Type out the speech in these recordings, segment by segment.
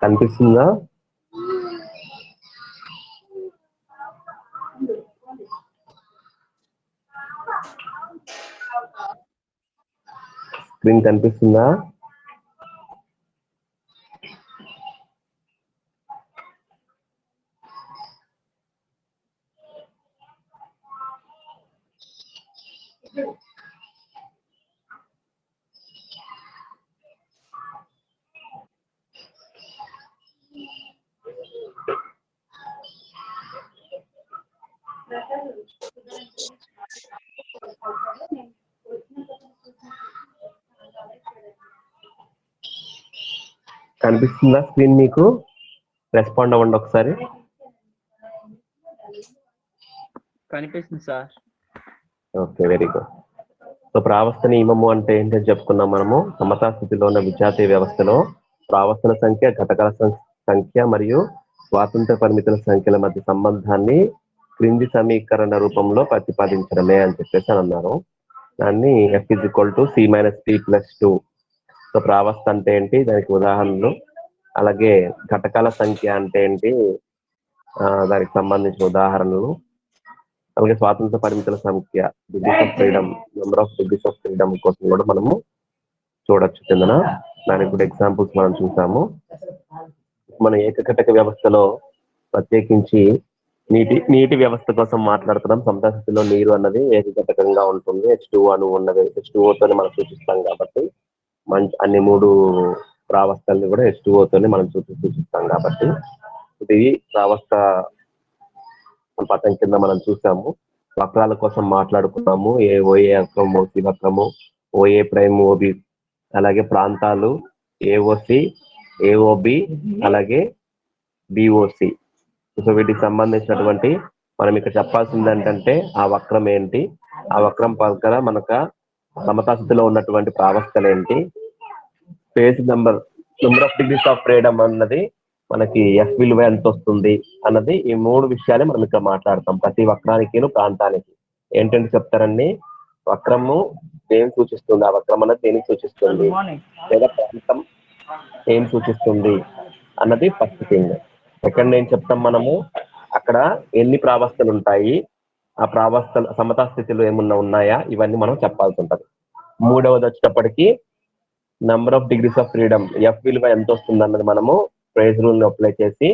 కనిపిస్తుందా? స్క్రీన్ కనిపిస్తుందా? కనిపిస్తుందా స్క్రీన్ మీకు? రెస్పాండ్ అవ్వండి ఒకసారి. కనిపిస్తుంది sir. Okay, very good. So ప్రావస్థ నియమము అంటే ఏంటని చెప్పుకున్నాం మనము. సమతా స్థితిలో ఉన్న విజాతీయ వ్యవస్థలో ప్రావస్థల సంఖ్య, ఘటకాల సంఖ్య మరియు స్వాతంత్ర పరిమితుల సంఖ్యల మధ్య సంబంధాన్ని క్రింది సమీకరణ రూపంలో ప్రతిపాదించడమే అని చెప్పేసి అని అన్నారు. దాన్ని F=C-T+2. సో ప్రావస్థ అంటే ఏంటి, దానికి ఉదాహరణలు, అలాగే ఘటకాల సంఖ్య అంటే ఏంటి, దానికి సంబంధించిన ఉదాహరణలు, అలాగే స్వాతంత్ర పరిమితుల సంఖ్య, degrees of freedom, number of degrees of freedom కోసం కూడా మనము చూడొచ్చు కిందన. దానికి కూడా ఎగ్జాంపుల్స్ మనం చూసాము. మన ఏకఘటక వ్యవస్థలో ప్రత్యేకించి నీటి వ్యవస్థ కోసం మాట్లాడుతున్నాం. సమతా స్థితిలో నీరు అన్నది ఏకఘటకంగా ఉంటుంది. H2O అణువు ఉన్నది, H2O మనం సూచిస్తాం కాబట్టి అన్ని 3 ప్రావస్థల్ని కూడా H2O తోనే మనం సూచిస్తాం కాబట్టి ఇది ప్రావస్థ పథం కింద మనం చూసాము. వక్రాల కోసం మాట్లాడుకున్నాము. OA వక్రం, OC వక్రము, OA prime, OB, అలాగే ప్రాంతాలు AOC, AOB, అలాగే BOC. సో వీటికి సంబంధించినటువంటి మనం ఇక్కడ చెప్పాల్సింది ఏంటంటే ఆ వక్రం ఏంటి, ఆ వక్రం పక్కన మనకు సమతా స్థితిలో ఉన్నటువంటి ప్రావస్థలు ఏంటి, space number of degrees of freedom అన్నది మనకి F విలువ ఎంత వస్తుంది అన్నది, ఈ 3 విషయాలే మనం ఇక్కడ మాట్లాడతాం. ప్రతి వక్రానికి ప్రాంతానికి ఏంటంటే చెప్తారండి. వక్రము ఏం సూచిస్తుంది, ఆ వక్రం అన్నది దేనికి సూచిస్తుంది, లేదా ప్రాంతం ఏం సూచిస్తుంది అన్నది ఫస్ట్ థింగ్. సెకండ్ ఏం చెప్తాం మనము, అక్కడ ఎన్ని ప్రావస్థలు ఉంటాయి, ఆ ప్రావస్థల సమతా స్థితిలో ఏమన్నా ఉన్నాయా, ఇవన్నీ మనం చెప్పాల్సి ఉంటుంది. మూడవది వచ్చేటప్పటికి number of degrees of freedom, F విలువ ఎంత వస్తుంది అన్నది మనము ప్రైజ్ రూల్ ని అప్లై చేసి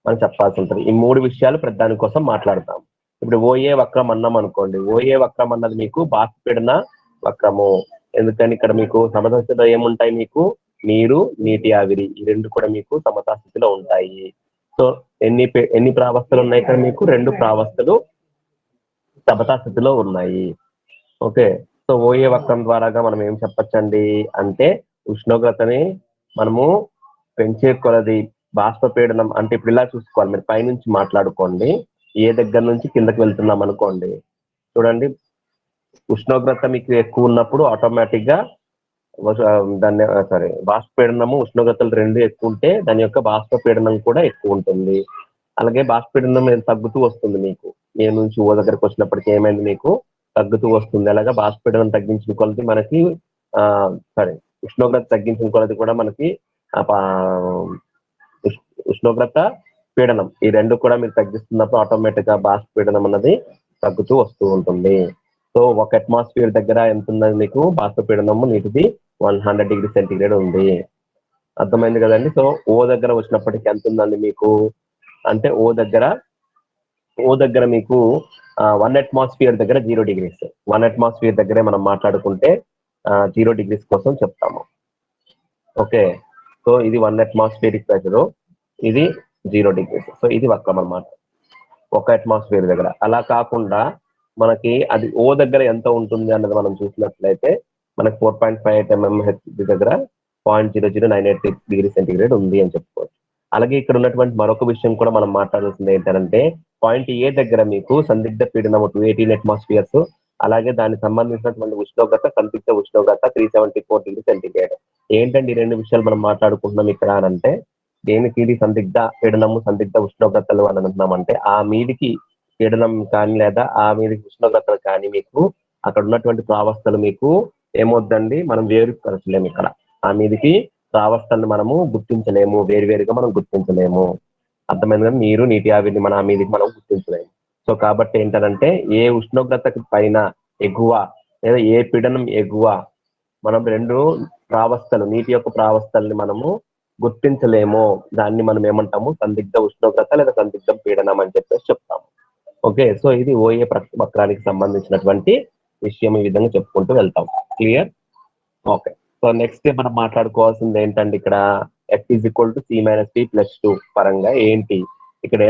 మనం చెప్పాల్సి ఉంటుంది. ఈ 3 విషయాలు ప్రధాని కోసం మాట్లాడతాం. ఇప్పుడు OA వక్రం అన్నాం అనుకోండి. OA వక్రం అన్నది మీకు బాష్పీడన వక్రము. ఎందుకని ఇక్కడ మీకు సమతా స్థితిలో ఏముంటాయి, మీకు నీరు, నీటి ఆవిరి, ఈ 2 కూడా మీకు సమతా స్థితిలో ఉంటాయి. సో ఎన్ని ప్రావస్థలు ఉన్నాయి ఇక్కడ, మీకు 2 ప్రావస్థలు సమతా స్థితిలో ఉన్నాయి. ఓకే, సో OA వక్రం ద్వారాగా మనం ఏం చెప్పచ్చండి అంటే, ఉష్ణోగ్రతని మనము పెంచే కొలది బాష్పపీడనం అంటే ఇప్పుడు ఇలా చూసుకోవాలి. మీరు పైనుంచి మాట్లాడుకోండి, ఏ దగ్గర నుంచి కిందకి వెళ్తున్నాం అనుకోండి. చూడండి, ఉష్ణోగ్రత మీకు ఎక్కువ ఉన్నప్పుడు ఆటోమేటిక్ గా దాన్ని బాష్పపీడనము, ఉష్ణోగ్రతలు 2 ఎక్కువ ఉంటే దాని యొక్క బాష్పపీడనం కూడా ఎక్కువ ఉంటుంది. అలాగే బాష్పపీడనం తగ్గుతూ వస్తుంది మీకు. ఏ నుంచి ఓ దగ్గరకు వచ్చినప్పటికీ ఏమైంది, మీకు తగ్గుతూ వస్తుంది. అలాగే బాష్పపీడనం తగ్గించిన కొలది మనకి ఉష్ణోగ్రత తగ్గించిన కొలది కూడా మనకి ఉష్ణోగ్రత, పీడనం, ఈ 2 కూడా మీరు తగ్గిస్తున్నప్పుడు ఆటోమేటిక్ గా బాష్పపీడనం అన్నది తగ్గుతూ వస్తూ ఉంటుంది. సో 1 అట్మాస్ఫియర్ దగ్గర ఎంత ఉన్నది మీకు బాష్పపీడనము నీటిది 100 డిగ్రీ సెంటీగ్రేడ్ ఉంది. అర్థమైంది కదండి. సో ఓ దగ్గర వచ్చినప్పటికీ ఎంత ఉందండి మీకు అంటే, ఓ దగ్గర మీకు 1 అట్మాస్ఫియర్ దగ్గర 0 డిగ్రీస్. 1 అట్మాస్ఫియర్ దగ్గరే మనం మాట్లాడుకుంటే 0 డిగ్రీస్ కోసం చెప్తాము. ఓకే, సో ఇది 1 అట్మాస్ఫియరిక్ ప్రెషర్, ఇది 0 డిగ్రీస్. సో ఇది వక్రం అన్నమాట 1 అట్మాస్ఫియర్ దగ్గర. అలా కాకుండా మనకి అది ఓ దగ్గర ఎంత ఉంటుంది అన్నది మనం చూసినట్లయితే మనకి 4.58 mmHg దగ్గర 0.0098 డిగ్రీ సెంటీగ్రేడ్ ఉంది అని చెప్పుకోవచ్చు. అలాగే ఇక్కడ ఉన్నటువంటి మరొక విషయం కూడా మనం మాట్లాడాల్సింది ఏంటంటే, పాయింట్ ఏ దగ్గర మీకు సందిగ్ధ పీడనం 218 అట్మాస్ఫియర్స్, అలాగే దానికి సంబంధించినటువంటి ఉష్ణోగ్రత, సందిగ్ధ ఉష్ణోగ్రత 374 డిగ్రీ సెంటీగ్రేడ్. ఏంటంటే ఈ 2 విషయాలు మనం మాట్లాడుకుంటున్నాం ఇక్కడ అంటే, దేనికి ఇది సందిగ్ధ పీడనము, సందిగ్ధ ఉష్ణోగ్రతలు అని అంటున్నామంటే, ఆ మీదికి పీడనం కానీ లేదా ఆ మీదికి ఉష్ణోగ్రతలు కానీ మీకు అక్కడ ఉన్నటువంటి ప్రావస్థలు మీకు ఏమొద్దండి, మనం వేరుపరచలేము ఇక్కడ. ఆ మీదికి ప్రావస్థల్ని మనము గుర్తించలేము, వేరువేరుగా మనం గుర్తించలేము. అర్థమైంది కదా, నీరు నీటి ఆవిరిని మన మీదకి మనం గుర్తించలేము. సో కాబట్టి ఏంటంటే ఏ ఉష్ణోగ్రతకి పైన ఎగువ లేదా ఏ పీడనం ఎగువ మనం రెండు ప్రావస్థలు నీటి యొక్క ప్రావస్థల్ని మనము గుర్తించలేము. దాన్ని మనం ఏమంటాము, సందిగ్ధ ఉష్ణోగ్రత లేదా సందిగ్ధ పీడనం అని చెప్పేసి చెప్తాము. ఓకే, సో ఇది ఓఏ వక్రానికి సంబంధించినటువంటి విషయం. ఈ విధంగా చెప్పుకుంటూ వెళ్తాం. క్లియర్? ఓకే, సో నెక్స్ట్ మనం మాట్లాడుకోవాల్సింది ఏంటంటే ఇక్కడ F = C-P+2 పరంగా ఏంటి, ఇక్కడ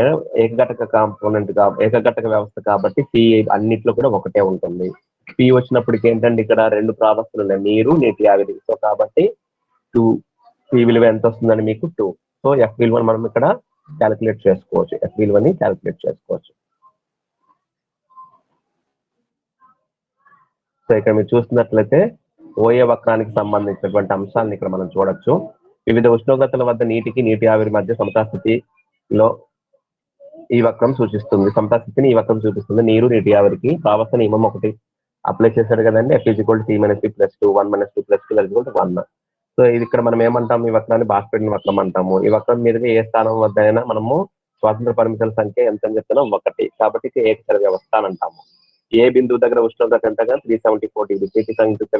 ఏకఘటక కాంపోనెంట్ ఏకఘటక వ్యవస్థ కాబట్టి P అన్నిట్లో కూడా ఒకటే ఉంటుంది. P వచ్చినప్పటికి ఏంటంటే ఇక్కడ రెండు ప్రావస్థలు ఉన్నాయి, నీరు నీటి ఆవిరి. సో కాబట్టి 2, P విలువ ఎంత వస్తుందని మీకు 2. సో F విలువని మనం ఇక్కడ క్యాలిక్యులేట్ చేసుకోవచ్చు, F విలువని క్యాలిక్యులేట్ చేసుకోవచ్చు. సో ఇక్కడ మీరు చూస్తున్నట్లయితే ఓఏ వక్రానికి సంబంధించినటువంటి అంశాలను ఇక్కడ మనం చూడొచ్చు. వివిధ ఉష్ణోగ్రతల వద్ద నీటికి నీటి ఆవిరి మధ్య సమతాస్థితిలో ఈ వక్రం సూచిస్తుంది. సమతాస్థితిని ఈ వక్రం చూపిస్తుంది. నీరు నీటి ఆవిరికి ప్రావస్థ నియమం ఒకటి అప్లై చేశాడు కదండి. F = C-P+2 1 - 2 + 1. సో ఇది ఇక్కడ మనం ఏమంటాము, ఈ వక్రాన్ని బాష్పీడన వక్రం అంటాము. ఈ వక్రం మీదుగా ఏ స్థానం వద్ద అయినా మనము స్వాతంత్ర పరిమితుల సంఖ్య ఎంత అని చెప్తున్నాం, 1. కాబట్టి ఏకచర వ్యవస్థ అని అంటాము. ఏ బిందువు దగ్గర ఉష్ణోగ్రత ఎంతగా 374 డిగ్రీ సంయుక్త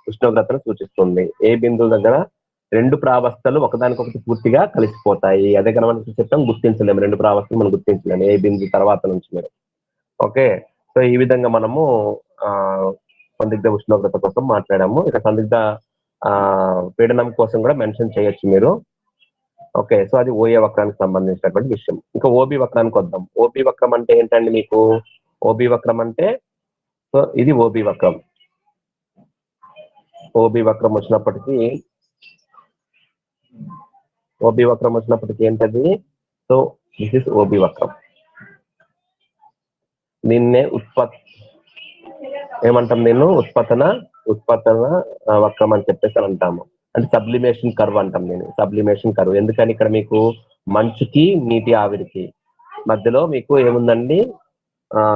ఉష్ణోగ్రతను సూచిస్తుంది. ఏ బిందువు దగ్గర రెండు ప్రావస్థలు ఒకదానికొకటి పూర్తిగా కలిసిపోతాయి. అదే కనుక మనం చెప్తాం, గుర్తించలేము, రెండు ప్రావస్థలు మనం గుర్తించలేము ఏ బిందువు తర్వాత నుంచి మీరు. ఓకే, సో ఈ విధంగా మనము సందిగ్ధ ఉష్ణోగ్రత కోసం మాట్లాడాము. ఇక సందిగ్ధ పీడనం కోసం కూడా మెన్షన్ చేయొచ్చు మీరు. ఓకే, సో అది ఓఏ వక్రానికి సంబంధించినటువంటి విషయం. ఇంకా ఓబి వక్రానికి వద్దాం. ఓబి వక్రం అంటే ఏంటండి మీకు, ఓబి వక్రం అంటే సో ఇది ఓబి వక్రం. ఓబి వక్రం వచ్చినప్పటికీ ఏంటది, సో దిస్ ఇస్ ఓబి వక్రం. దీన్నే ఏమంటాం, నేను ఉత్పత్తన వక్రం అని చెప్పేసి అంటాము. అంటే సబ్లిమేషన్ కర్వ్ అంటాం నేను, సబ్లిమేషన్ కర్వ్. ఎందుకని ఇక్కడ మీకు మంచుకి నీటి ఆవిరికి మధ్యలో మీకు ఏముందండి,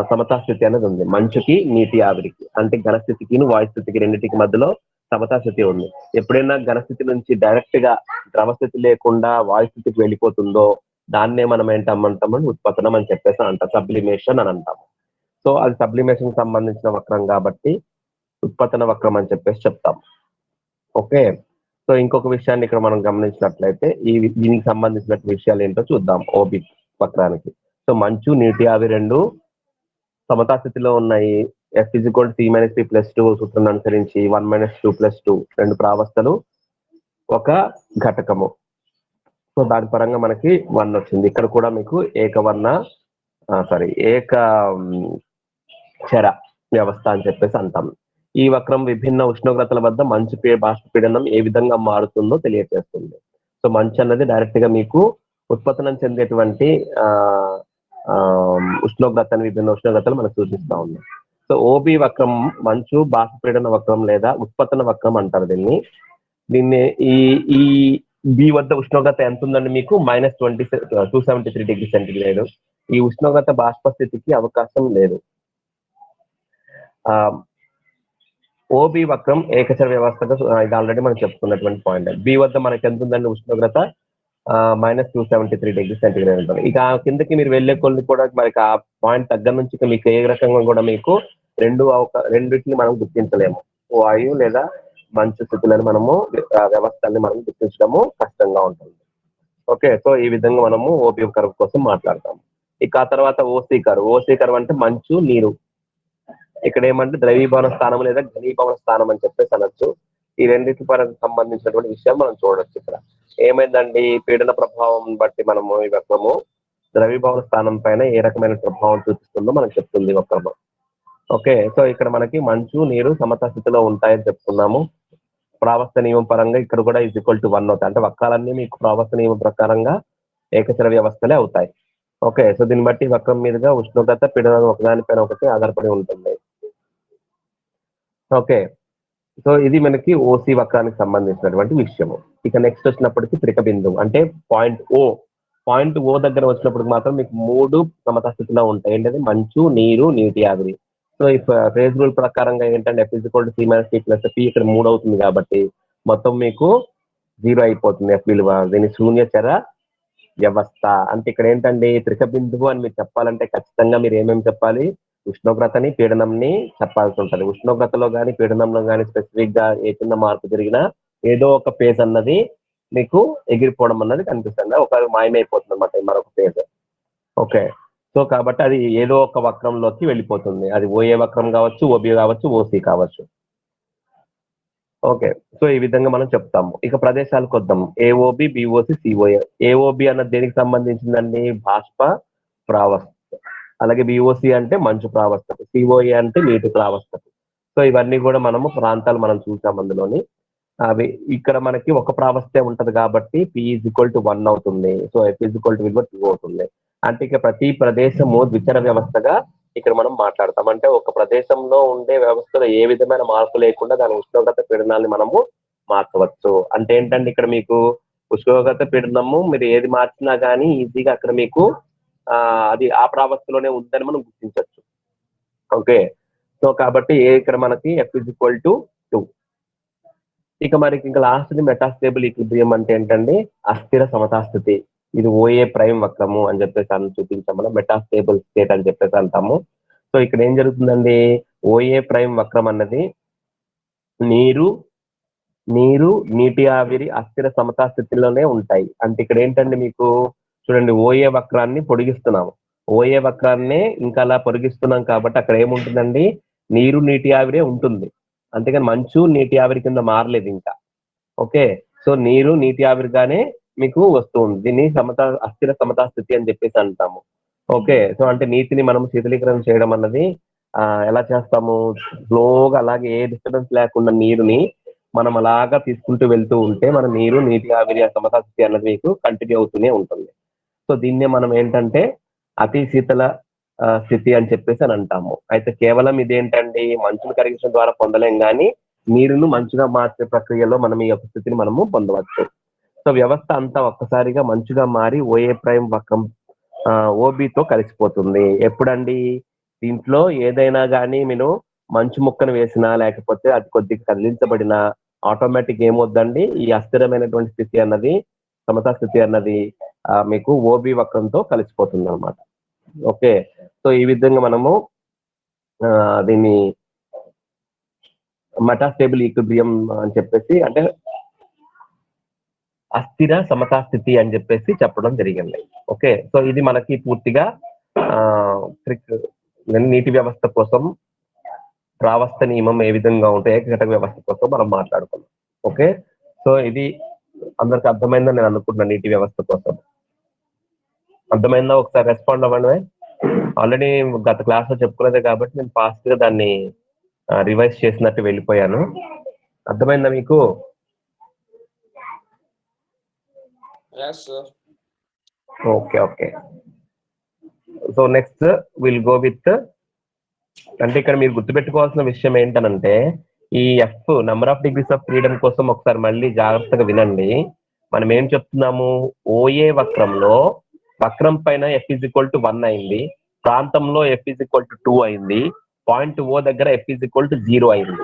సమతాస్థితి అనేది ఉంది. మంచుకి నీటి ఆవిరికి అంటే ఘనస్థితికి వాయుస్థితికి రెండింటికి మధ్యలో సమతాస్థితి ఉంది. ఎప్పుడైనా ఘనస్థితి నుంచి డైరెక్ట్ గా ద్రవస్థితి లేకుండా వాయుస్థితికి వెళ్ళిపోతుందో దాన్నే మనం ఏంటంటామని ఉత్పత్తనం అని చెప్పేసి అంటాం, సబ్లిమేషన్ అని అంటాము. సో అది సబ్లిమేషన్ సంబంధించిన వక్రం కాబట్టి ఉత్పత్తన వక్రం అని చెప్పేసి చెప్తాం. ఓకే, సో ఇంకొక విషయాన్ని ఇక్కడ మనం గమనించినట్లయితే దీనికి సంబంధించిన విషయాలు ఏంటో చూద్దాం. ఓబి వక్రానికి సో మంచు నీటి ఆవి రెండు సమతాస్థితిలో ఉన్నాయి. F = C-P+2 సూత్రాన్ని అనుసరించి 1 - 2 + 2 రెండు ప్రావస్థలు ఒక ఘటకము. సో దాని పరంగా మనకి 1 వచ్చింది. ఇక్కడ కూడా మీకు ఏకచర వ్యవస్థ అని చెప్పేసి అంటాం. ఈ వక్రం విభిన్న ఉష్ణోగ్రతల వద్ద మంచు బాష్పపీడనం ఏ విధంగా మారుతుందో తెలియజేస్తుంది. సో మంచు అన్నది డైరెక్ట్ గా మీకు ఉత్పత్తనం చెందేటువంటి విభిన్న ఉష్ణోగ్రతలు మనకు సూచిస్తా ఉన్నాయి. సో ఓబి వక్రం మంచు బాష్పపీడన వక్రం లేదా ఉత్పత్తన వక్రం అంటారు దీన్ని. ఈ బి వద్ద ఉష్ణోగ్రత ఎంత ఉందండి మీకు, -273 డిగ్రీ సెంటీగ్రేడ్. ఈ ఉష్ణోగ్రత బాష్ప స్థితికి అవకాశం లేదు. ఓబి వక్రం ఏకచర వ్యవస్థగా ఇది ఆల్రెడీ మనం చెప్పుకున్నటువంటి పాయింట్. బి వద్ద మనకి ఎంత ఉందండి ఉష్ణోగ్రత, -273 డిగ్రీ సెంటీగ్రేడ్ ఉంటుంది. ఇక కిందకి మీరు వెళ్ళే కొన్ని కూడా మనకి ఆ పాయింట్ దగ్గర నుంచి మీకు ఏ రకంగా కూడా మీకు రెండింటిని మనం గుర్తించలేము. వాయు లేదా మంచు స్థితులను మనము వ్యవస్థల్ని మనం గుర్తించడము కష్టంగా ఉంటుంది. ఓకే, సో ఈ విధంగా మనము ఓబి కర్వ్ కోసం మాట్లాడతాము. ఇక ఆ తర్వాత ఓసీ కర్వ్ అంటే మంచు నీరు. ఇక్కడ ఏమంటే ద్రవీభవన స్థానం లేదా ఘనీభవన స్థానం అని చెప్పేసి అనొచ్చు. ఈ రెండింటి పరంగా సంబంధించినటువంటి విషయం మనం చూడొచ్చు. ఇక్కడ ఏమైందండి, పీడన ప్రభావం బట్టి మనము ఈ వక్రము ద్రవీభవన స్థానం పైన ఏ రకమైన ప్రభావం చూపిస్తుందో మనకు చెప్తుంది వక్రము. ఓకే, సో ఇక్కడ మనకి మంచు నీరు సమతాస్థితిలో ఉంటాయని చెప్పుకున్నాము. ప్రావస్థ నియమం పరంగా ఇక్కడ కూడా = 1 అవుతాయి. అంటే వక్రాలన్నీ మీకు ప్రావస్థ నియమం ప్రకారంగా ఏకచర వ్యవస్థలే అవుతాయి. ఓకే, సో దీన్ని బట్టి వక్రం మీదుగా ఉష్ణోగ్రత పీడనం ఒకదానిపైన ఒకటి ఆధారపడి ఉంటుంది. ఓకే, సో ఇది మనకి ఓసి వక్రానికి సంబంధించినటువంటి విషయము. ఇక నెక్స్ట్ వచ్చినప్పటికీ త్రిక బిందువు అంటే పాయింట్ ఓ దగ్గర వచ్చినప్పుడు మాత్రం మీకు 3 సమతాస్థితిలో ఉంటాయి. ఏంటంటే మంచు నీరు నీటి ఆవిరి. సో ఈ ఫేజ్ రూల్ ప్రకారంగా ఏంటంటే F = C-P+P ఇక్కడ 3 అవుతుంది కాబట్టి మొత్తం మీకు జీరో అయిపోతుంది ఎఫ్ విలువ. దీని శూన్యచర వ్యవస్థ. అంటే ఇక్కడ ఏంటండి త్రిక బిందువు అని మీరు చెప్పాలంటే ఖచ్చితంగా మీరు ఏమేమి చెప్పాలి, ఉష్ణోగ్రతని పీడనంని చెప్పాల్సి ఉంటుంది. ఉష్ణోగ్రతలో కానీ పీడనంలో కానీ స్పెసిఫిక్ గా ఏ చిన్న మార్పు జరిగినా ఏదో ఒక ఫేజ్ అన్నది మీకు ఎగిరిపోవడం అన్నది కనిపిస్తుంది, ఒక మాయమైపోతుంది అన్నమాట మరొక ఫేజ్. ఓకే, సో కాబట్టి అది ఏదో ఒక వక్రంలోకి వెళ్ళిపోతుంది. అది ఓఏ వక్రం కావచ్చు, ఓబి కావచ్చు, ఓసి కావచ్చు. ఓకే, సో ఈ విధంగా మనం చెప్తాము. ఇక ప్రదేశాలకు వద్దాం. AOB, BOC, COA. ఏఓబి అన్నది దేనికి సంబంధించిందండి, బాష్ప ప్రావస్థ. అలాగే బిఓసి అంటే మంచు ప్రావస్థకు, సిఓఏ అంటే నీటి ప్రావస్థకు. సో ఇవన్నీ కూడా మనము ప్రాంతాలు మనం చూసాం అందులోని. అవి ఇక్కడ మనకి ఒక ప్రావస్థే ఉంటది కాబట్టి P = 1 అవుతుంది. సో F = విలువ 2 అవుతుంది. అంటే ఇక ప్రతి ప్రదేశము ద్విచర వ్యవస్థగా ఇక్కడ మనం మాట్లాడతాం. అంటే ఒక ప్రదేశంలో ఉండే వ్యవస్థలో ఏ విధమైన మార్పు లేకుండా దాని ఉష్ణోగ్రత పీడనాన్ని మనము మార్చవచ్చు. అంటే ఏంటంటే ఇక్కడ మీకు ఉష్ణోగ్రత పీడనము మీరు ఏది మార్చినా కానీ ఈజీగా అక్కడ మీకు అది ఆ ప్రావస్థలోనే ఉందని మనం గుర్తించవచ్చు. ఓకే, సో కాబట్టి ఇక్కడ మనకి F = 2. ఇక మరి ఇంకా లాస్ట్ మెటాస్టేబుల్ ఈక్విలిబ్రియం అంటే ఏంటండి, అస్థిర సమతాస్థితి. ఇది ఓఏ ప్రైమ్ వక్రము అని చెప్పేసి అని చూపించాం మనం, మెటాస్టేబుల్ స్టేట్ అని చెప్పేసి అంటాము. సో ఇక్కడ ఏం జరుగుతుందండి, ఓఏ ప్రైమ్ వక్రం అన్నది నీటి ఆవిరి అస్థిర సమతాస్థితిలోనే ఉంటాయి. అంటే ఇక్కడ ఏంటండి మీకు చూడండి, ఓఏ వక్రాన్ని పొడిగిస్తున్నాము, ఓఏ వక్రాన్ని ఇంకా అలా పొడిగిస్తున్నాం కాబట్టి అక్కడ ఏముంటుందండి, నీటి ఆవిరే ఉంటుంది. అంతేగాని మంచు నీటి ఆవిరి కింద మారలేదు ఇంకా. ఓకే, సో నీటి ఆవిరిగానే మీకు వస్తుంది. దీన్ని అస్థిర సమతాస్థితి అని చెప్పేసి అంటాము. ఓకే, సో అంటే నీటిని మనం శీతలీకరణ చేయడం అన్నది ఎలా చేస్తాము, స్లోగా అలాగే ఏ డిస్టర్బెన్స్ లేకుండా నీరుని మనం అలాగా తీసుకుంటూ వెళ్తూ ఉంటే మన నీటి ఆవిరి సమతాస్థితి అన్నది మీకు కంటిన్యూ అవుతూనే ఉంటుంది. సో దీన్నే మనం ఏంటంటే అతి శీతల స్థితి అని చెప్పేసి అని అంటాము. అయితే కేవలం ఇదేంటండి, మంచును కరిగించడం ద్వారా పొందలేం కానీ నీరును మంచుగా మార్చే ప్రక్రియలో మనం ఈ యొక్క స్థితిని మనము పొందవచ్చు. సో వ్యవస్థ అంతా ఒక్కసారిగా మంచుగా మారి ఓఏ ప్రైమ్ వక్రం ఓబితో కలిసిపోతుంది. ఎప్పుడండి, దీంట్లో ఏదైనా కానీ మీరు మంచు ముక్కను వేసినా లేకపోతే అది కొద్దిగా కదిలించబడినా ఆటోమేటిక్ ఏమవుద్దండి, ఈ అస్థిరమైనటువంటి స్థితి అన్నది సమతా స్థితి అన్నది మీకు ఓబి వక్రంతో కలిసిపోతుంది అనమాట. ఓకే, సో ఈ విధంగా మనము దీన్ని మెటాస్టేబుల్ ఈక్విలిబ్రియం అని చెప్పేసి, అంటే అస్థిర సమతాస్థితి అని చెప్పేసి చెప్పడం జరిగింది. ఓకే, సో ఇది మనకి పూర్తిగా నీటి వ్యవస్థ కోసం ప్రావస్థ నియమం ఏ విధంగా ఉంటాయి, ఏకఘటక వ్యవస్థ కోసం మనం మాట్లాడుకున్నాం. ఓకే, సో ఇది అందరికి అర్థమైందని నేను అనుకుంటున్నాను. నీటి వ్యవస్థ కోసం అర్థమైందా, ఒకసారి రెస్పాండ్ అవ్వండి. ఆల్రెడీ గత క్లాస్ లో చెప్పుకోలేదే కాబట్టి నేను ఫాస్ట్ గా దాన్ని రివైజ్ చేసినట్టు వెళ్ళిపోయాను. అర్థమైందా మీకు? Okay okay, so next will go with, అంటే ఇక్కడ మీరు గుర్తుపెట్టుకోవాల్సిన విషయం ఏంటనంటే ఈ F number of degrees of freedom కోసం ఒకసారి మళ్ళీ జాగ్రత్తగా వినండి. మనం ఏం చెప్తున్నాము, ఓఏ వక్రంలో వక్రం పైన F = 1 అయింది, ప్రాంతంలో F = 2 అయింది, పాయింట్ ఓ దగ్గర F = 0 అయింది.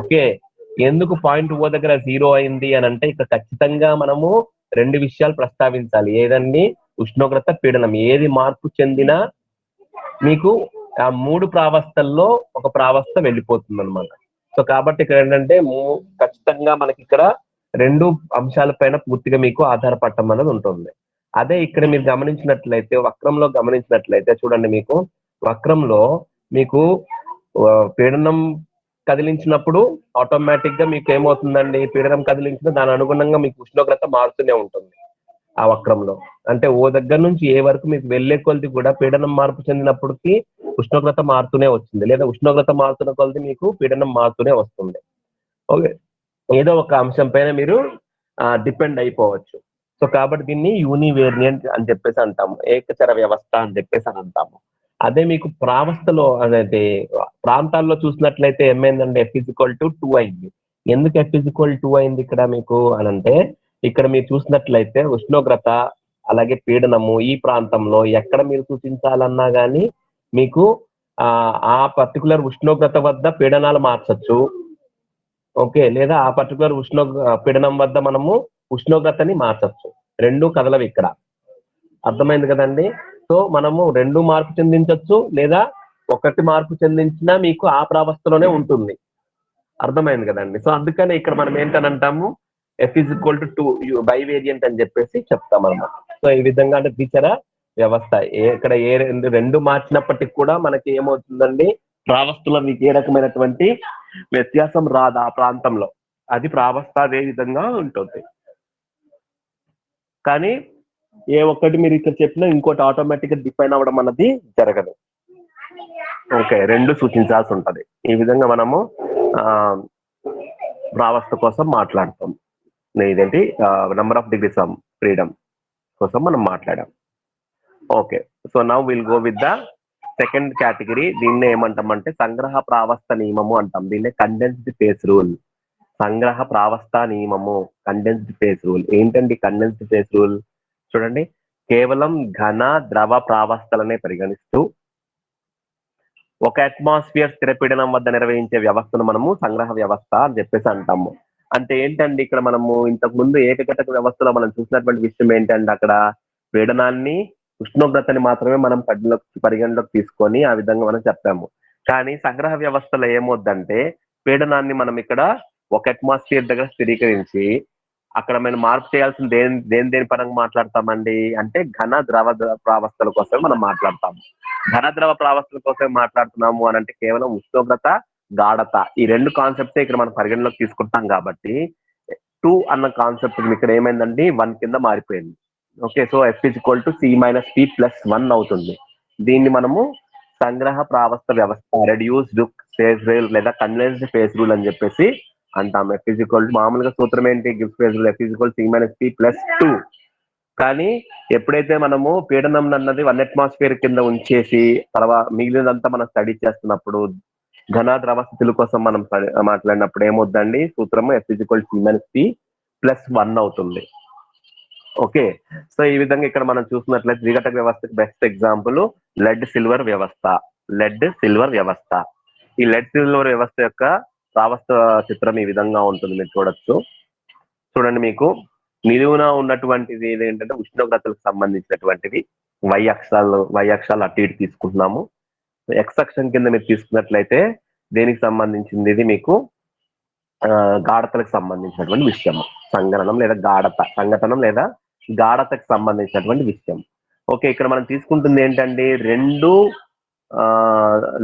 ఓకే, ఎందుకు పాయింట్ ఓ దగ్గర 0 అయింది అని అంటే ఇక్కడ ఖచ్చితంగా మనము రెండు విషయాలు ప్రస్తావించాలి. ఏదండి, ఉష్ణోగ్రత పీడనం ఏది మార్పు చెందినా మీకు ఆ మూడు ప్రావస్థల్లో ఒక ప్రావస్థ వెళ్ళిపోతుంది అనమాట. సో కాబట్టి ఇక్కడ ఏంటంటే ఖచ్చితంగా మనకి ఇక్కడ రెండు అంశాలపైన పూర్తిగా మీకు ఆధారపడటం అనేది ఉంటుంది. అదే ఇక్కడ మీరు గమనించినట్లయితే వక్రంలో గమనించినట్లయితే చూడండి, మీకు వక్రంలో మీకు పీడనం కదిలించినప్పుడు ఆటోమేటిక్ గా మీకు ఏమవుతుందండి, పీడనం కదిలించిన దాని అనుగుణంగా మీకు ఉష్ణోగ్రత మారుతూనే ఉంటుంది ఆ వక్రంలో. అంటే ఓ దగ్గర నుంచి ఏ వరకు మీకు వెళ్లే కొలది కూడా పీడనం మార్పు చెందినప్పటికీ ఉష్ణోగ్రత మారుతూనే వచ్చింది, లేదా ఉష్ణోగ్రత మారుతున్న కొలది మీకు పీడనం మారుతూనే వస్తుంది. ఓకే, ఏదో ఒక అంశం పైన మీరు డిపెండ్ అయిపోవచ్చు. సో కాబట్టి దీన్ని యూనివేరియంట్ అని చెప్పేసి అంటాము, ఏకచర వ్యవస్థ అని చెప్పేసి అని అంటాము. అదే మీకు ప్రావస్థలో అదే ప్రాంతాల్లో చూసినట్లయితే ఏమైందంటే F = 2 అయింది. ఎందుకు F = 2 అయింది ఇక్కడ మీకు అని అంటే, ఇక్కడ మీరు చూసినట్లయితే ఉష్ణోగ్రత అలాగే పీడనము ఈ ప్రాంతంలో ఎక్కడ మీరు సూచించాలన్నా కానీ మీకు ఆ పర్టికులర్ ఉష్ణోగ్రత వద్ద పీడనాలు మార్చచ్చు. ఓకే, లేదా ఆ పర్టికులర్ పీడనం వద్ద మనము ఉష్ణోగ్రతని మార్చచ్చు. రెండు కదలవి ఇక్కడ. అర్థమైంది కదండి. సో మనము రెండు మార్పు చెందించవచ్చు, లేదా ఒకటి మార్పు చెందించినా మీకు ఆ ప్రావస్థలోనే ఉంటుంది. అర్థమైంది కదండి. సో అందుకనే ఇక్కడ మనం ఏంటని అంటాము, F=2 బైవేరియంట్ అని చెప్పేసి చెప్తాం అన్నమాట. సో ఈ విధంగా అంటే ద్విచర వ్యవస్థ ఇక్కడ రెండు మార్చినప్పటికి కూడా మనకి ఏమవుతుందండి, ప్రావస్థలో మీకు ఏ రకమైనటువంటి వ్యత్యాసం రాదు ఆ ప్రాంతంలో. అది ప్రావస్థ అదే విధంగా ఉంటుంది. కానీ ఏ ఒక్కటి మీరు ఇక్కడ చెప్పినా ఇంకోటి ఆటోమేటిక్ గా డిఫైన్ అవ్వడం అన్నది జరగదు. ఓకే, రెండు సూచించాల్సి ఉంటది. ఈ విధంగా మనము ప్రావస్థ కోసం మాట్లాడతాం. ఇదేంటి number of degrees of freedom కోసం మనం మాట్లాడాం. Okay, so now will go with the second category. దీన్నే ఏమంటామంటే సంగ్రహ ప్రావస్థ నియమము అంటాం. దీన్నే కండెన్స్డ్ ఫేస్ రూల్. సంగ్రహ ప్రావస్థ నియమము, కండెన్స్డ్ ఫేస్ రూల్. ఏంటండి కండెన్స్డ్ ఫేస్ రూల్? చూడండి, కేవలం ఘన ద్రవ ప్రావస్థలనే పరిగణిస్తూ ఒక అట్మాస్ఫియర్ స్థిరపీడనం వద్ద నిర్వహించే వ్యవస్థను మనము సంగ్రహ వ్యవస్థ అని చెప్పేసి అంటాము. అంటే ఏంటండి, ఇక్కడ మనము ఇంతకు ముందు ఏకఘటక వ్యవస్థలో మనం చూసినటువంటి విషయం ఏంటంటే, అక్కడ పీడనాన్ని ఉష్ణోగ్రతని మాత్రమే మనం పరిగణలోకి తీసుకొని ఆ విధంగా మనం చెప్పాము. కానీ సంగ్రహ వ్యవస్థలో ఏమవుద్దంటే, పీడనాన్ని మనం ఇక్కడ ఒక అట్మాస్ఫియర్ దగ్గర స్థిరీకరించి అక్కడ మనం మార్పు చేయాల్సిన దేని పరంగా మాట్లాడతామండి అంటే ఘన ద్రవ ప్రావస్థల కోసం మనం మాట్లాడతాము. ఘన ద్రవ ప్రావస్థల కోసం మాట్లాడుతున్నాము అని అంటే కేవలం ఉష్ణోగ్రత, గాఢత ఈ రెండు కాన్సెప్ట్స్ ఇక్కడ మనం పరిగణలోకి తీసుకుంటాం. కాబట్టి 2 అన్న కాన్సెప్ట్ ఇక్కడ ఏమైందండి 1 కింద మారిపోయింది. ఓకే, సో F=P+1 అవుతుంది. దీన్ని మనము సంగ్రహ ప్రావస్థ వ్యవస్థ, రెడ్యూస్డ్ ఫేజ్ రూల్ లేదా కండెన్స్డ్ ఫేజ్ రూల్ అని చెప్పేసి అంటాం. F= మామూలుగా సూత్రం ఏంటి, గిబ్స్ ఫేజ్ రూల్ F=P+2. కానీ ఎప్పుడైతే మనము పీడనం అన్నది 1 అట్మాస్ఫియర్ కింద ఉంచేసి తర్వాత మిగిలినంతా మనం స్టడీ చేస్తున్నప్పుడు ఘన ద్రవ స్థితుల కోసం మనం మాట్లాడినప్పుడు ఏమవుద్దండి, సూత్రము F=P+1 అవుతుంది. ఓకే, సో ఈ విధంగా ఇక్కడ మనం చూసినట్లయితే ద్విఘటక వ్యవస్థకి బెస్ట్ ఎగ్జాంపుల్ లెడ్ సిల్వర్ వ్యవస్థ. ఈ లెడ్ సిల్వర్ వ్యవస్థ యొక్క ప్రావస్థ చిత్రం ఈ విధంగా ఉంటుంది, మీరు చూడొచ్చు. చూడండి, మీకు నిలువున ఉన్నటువంటిది ఏంటంటే ఉష్ణోగ్రతలకు సంబంధించినటువంటిది. వై అక్షాలు అటు ఇటు తీసుకుంటున్నాము. ఎక్స్ అక్షం కింద మీరు తీసుకున్నట్లయితే దేనికి సంబంధించింది, ఇది మీకు గాఢతలకు సంబంధించినటువంటి విషయం. సంఘటనం లేదా గాఢతకు సంబంధించినటువంటి విషయం. ఓకే, ఇక్కడ మనం తీసుకుంటుంది ఏంటండి, రెండు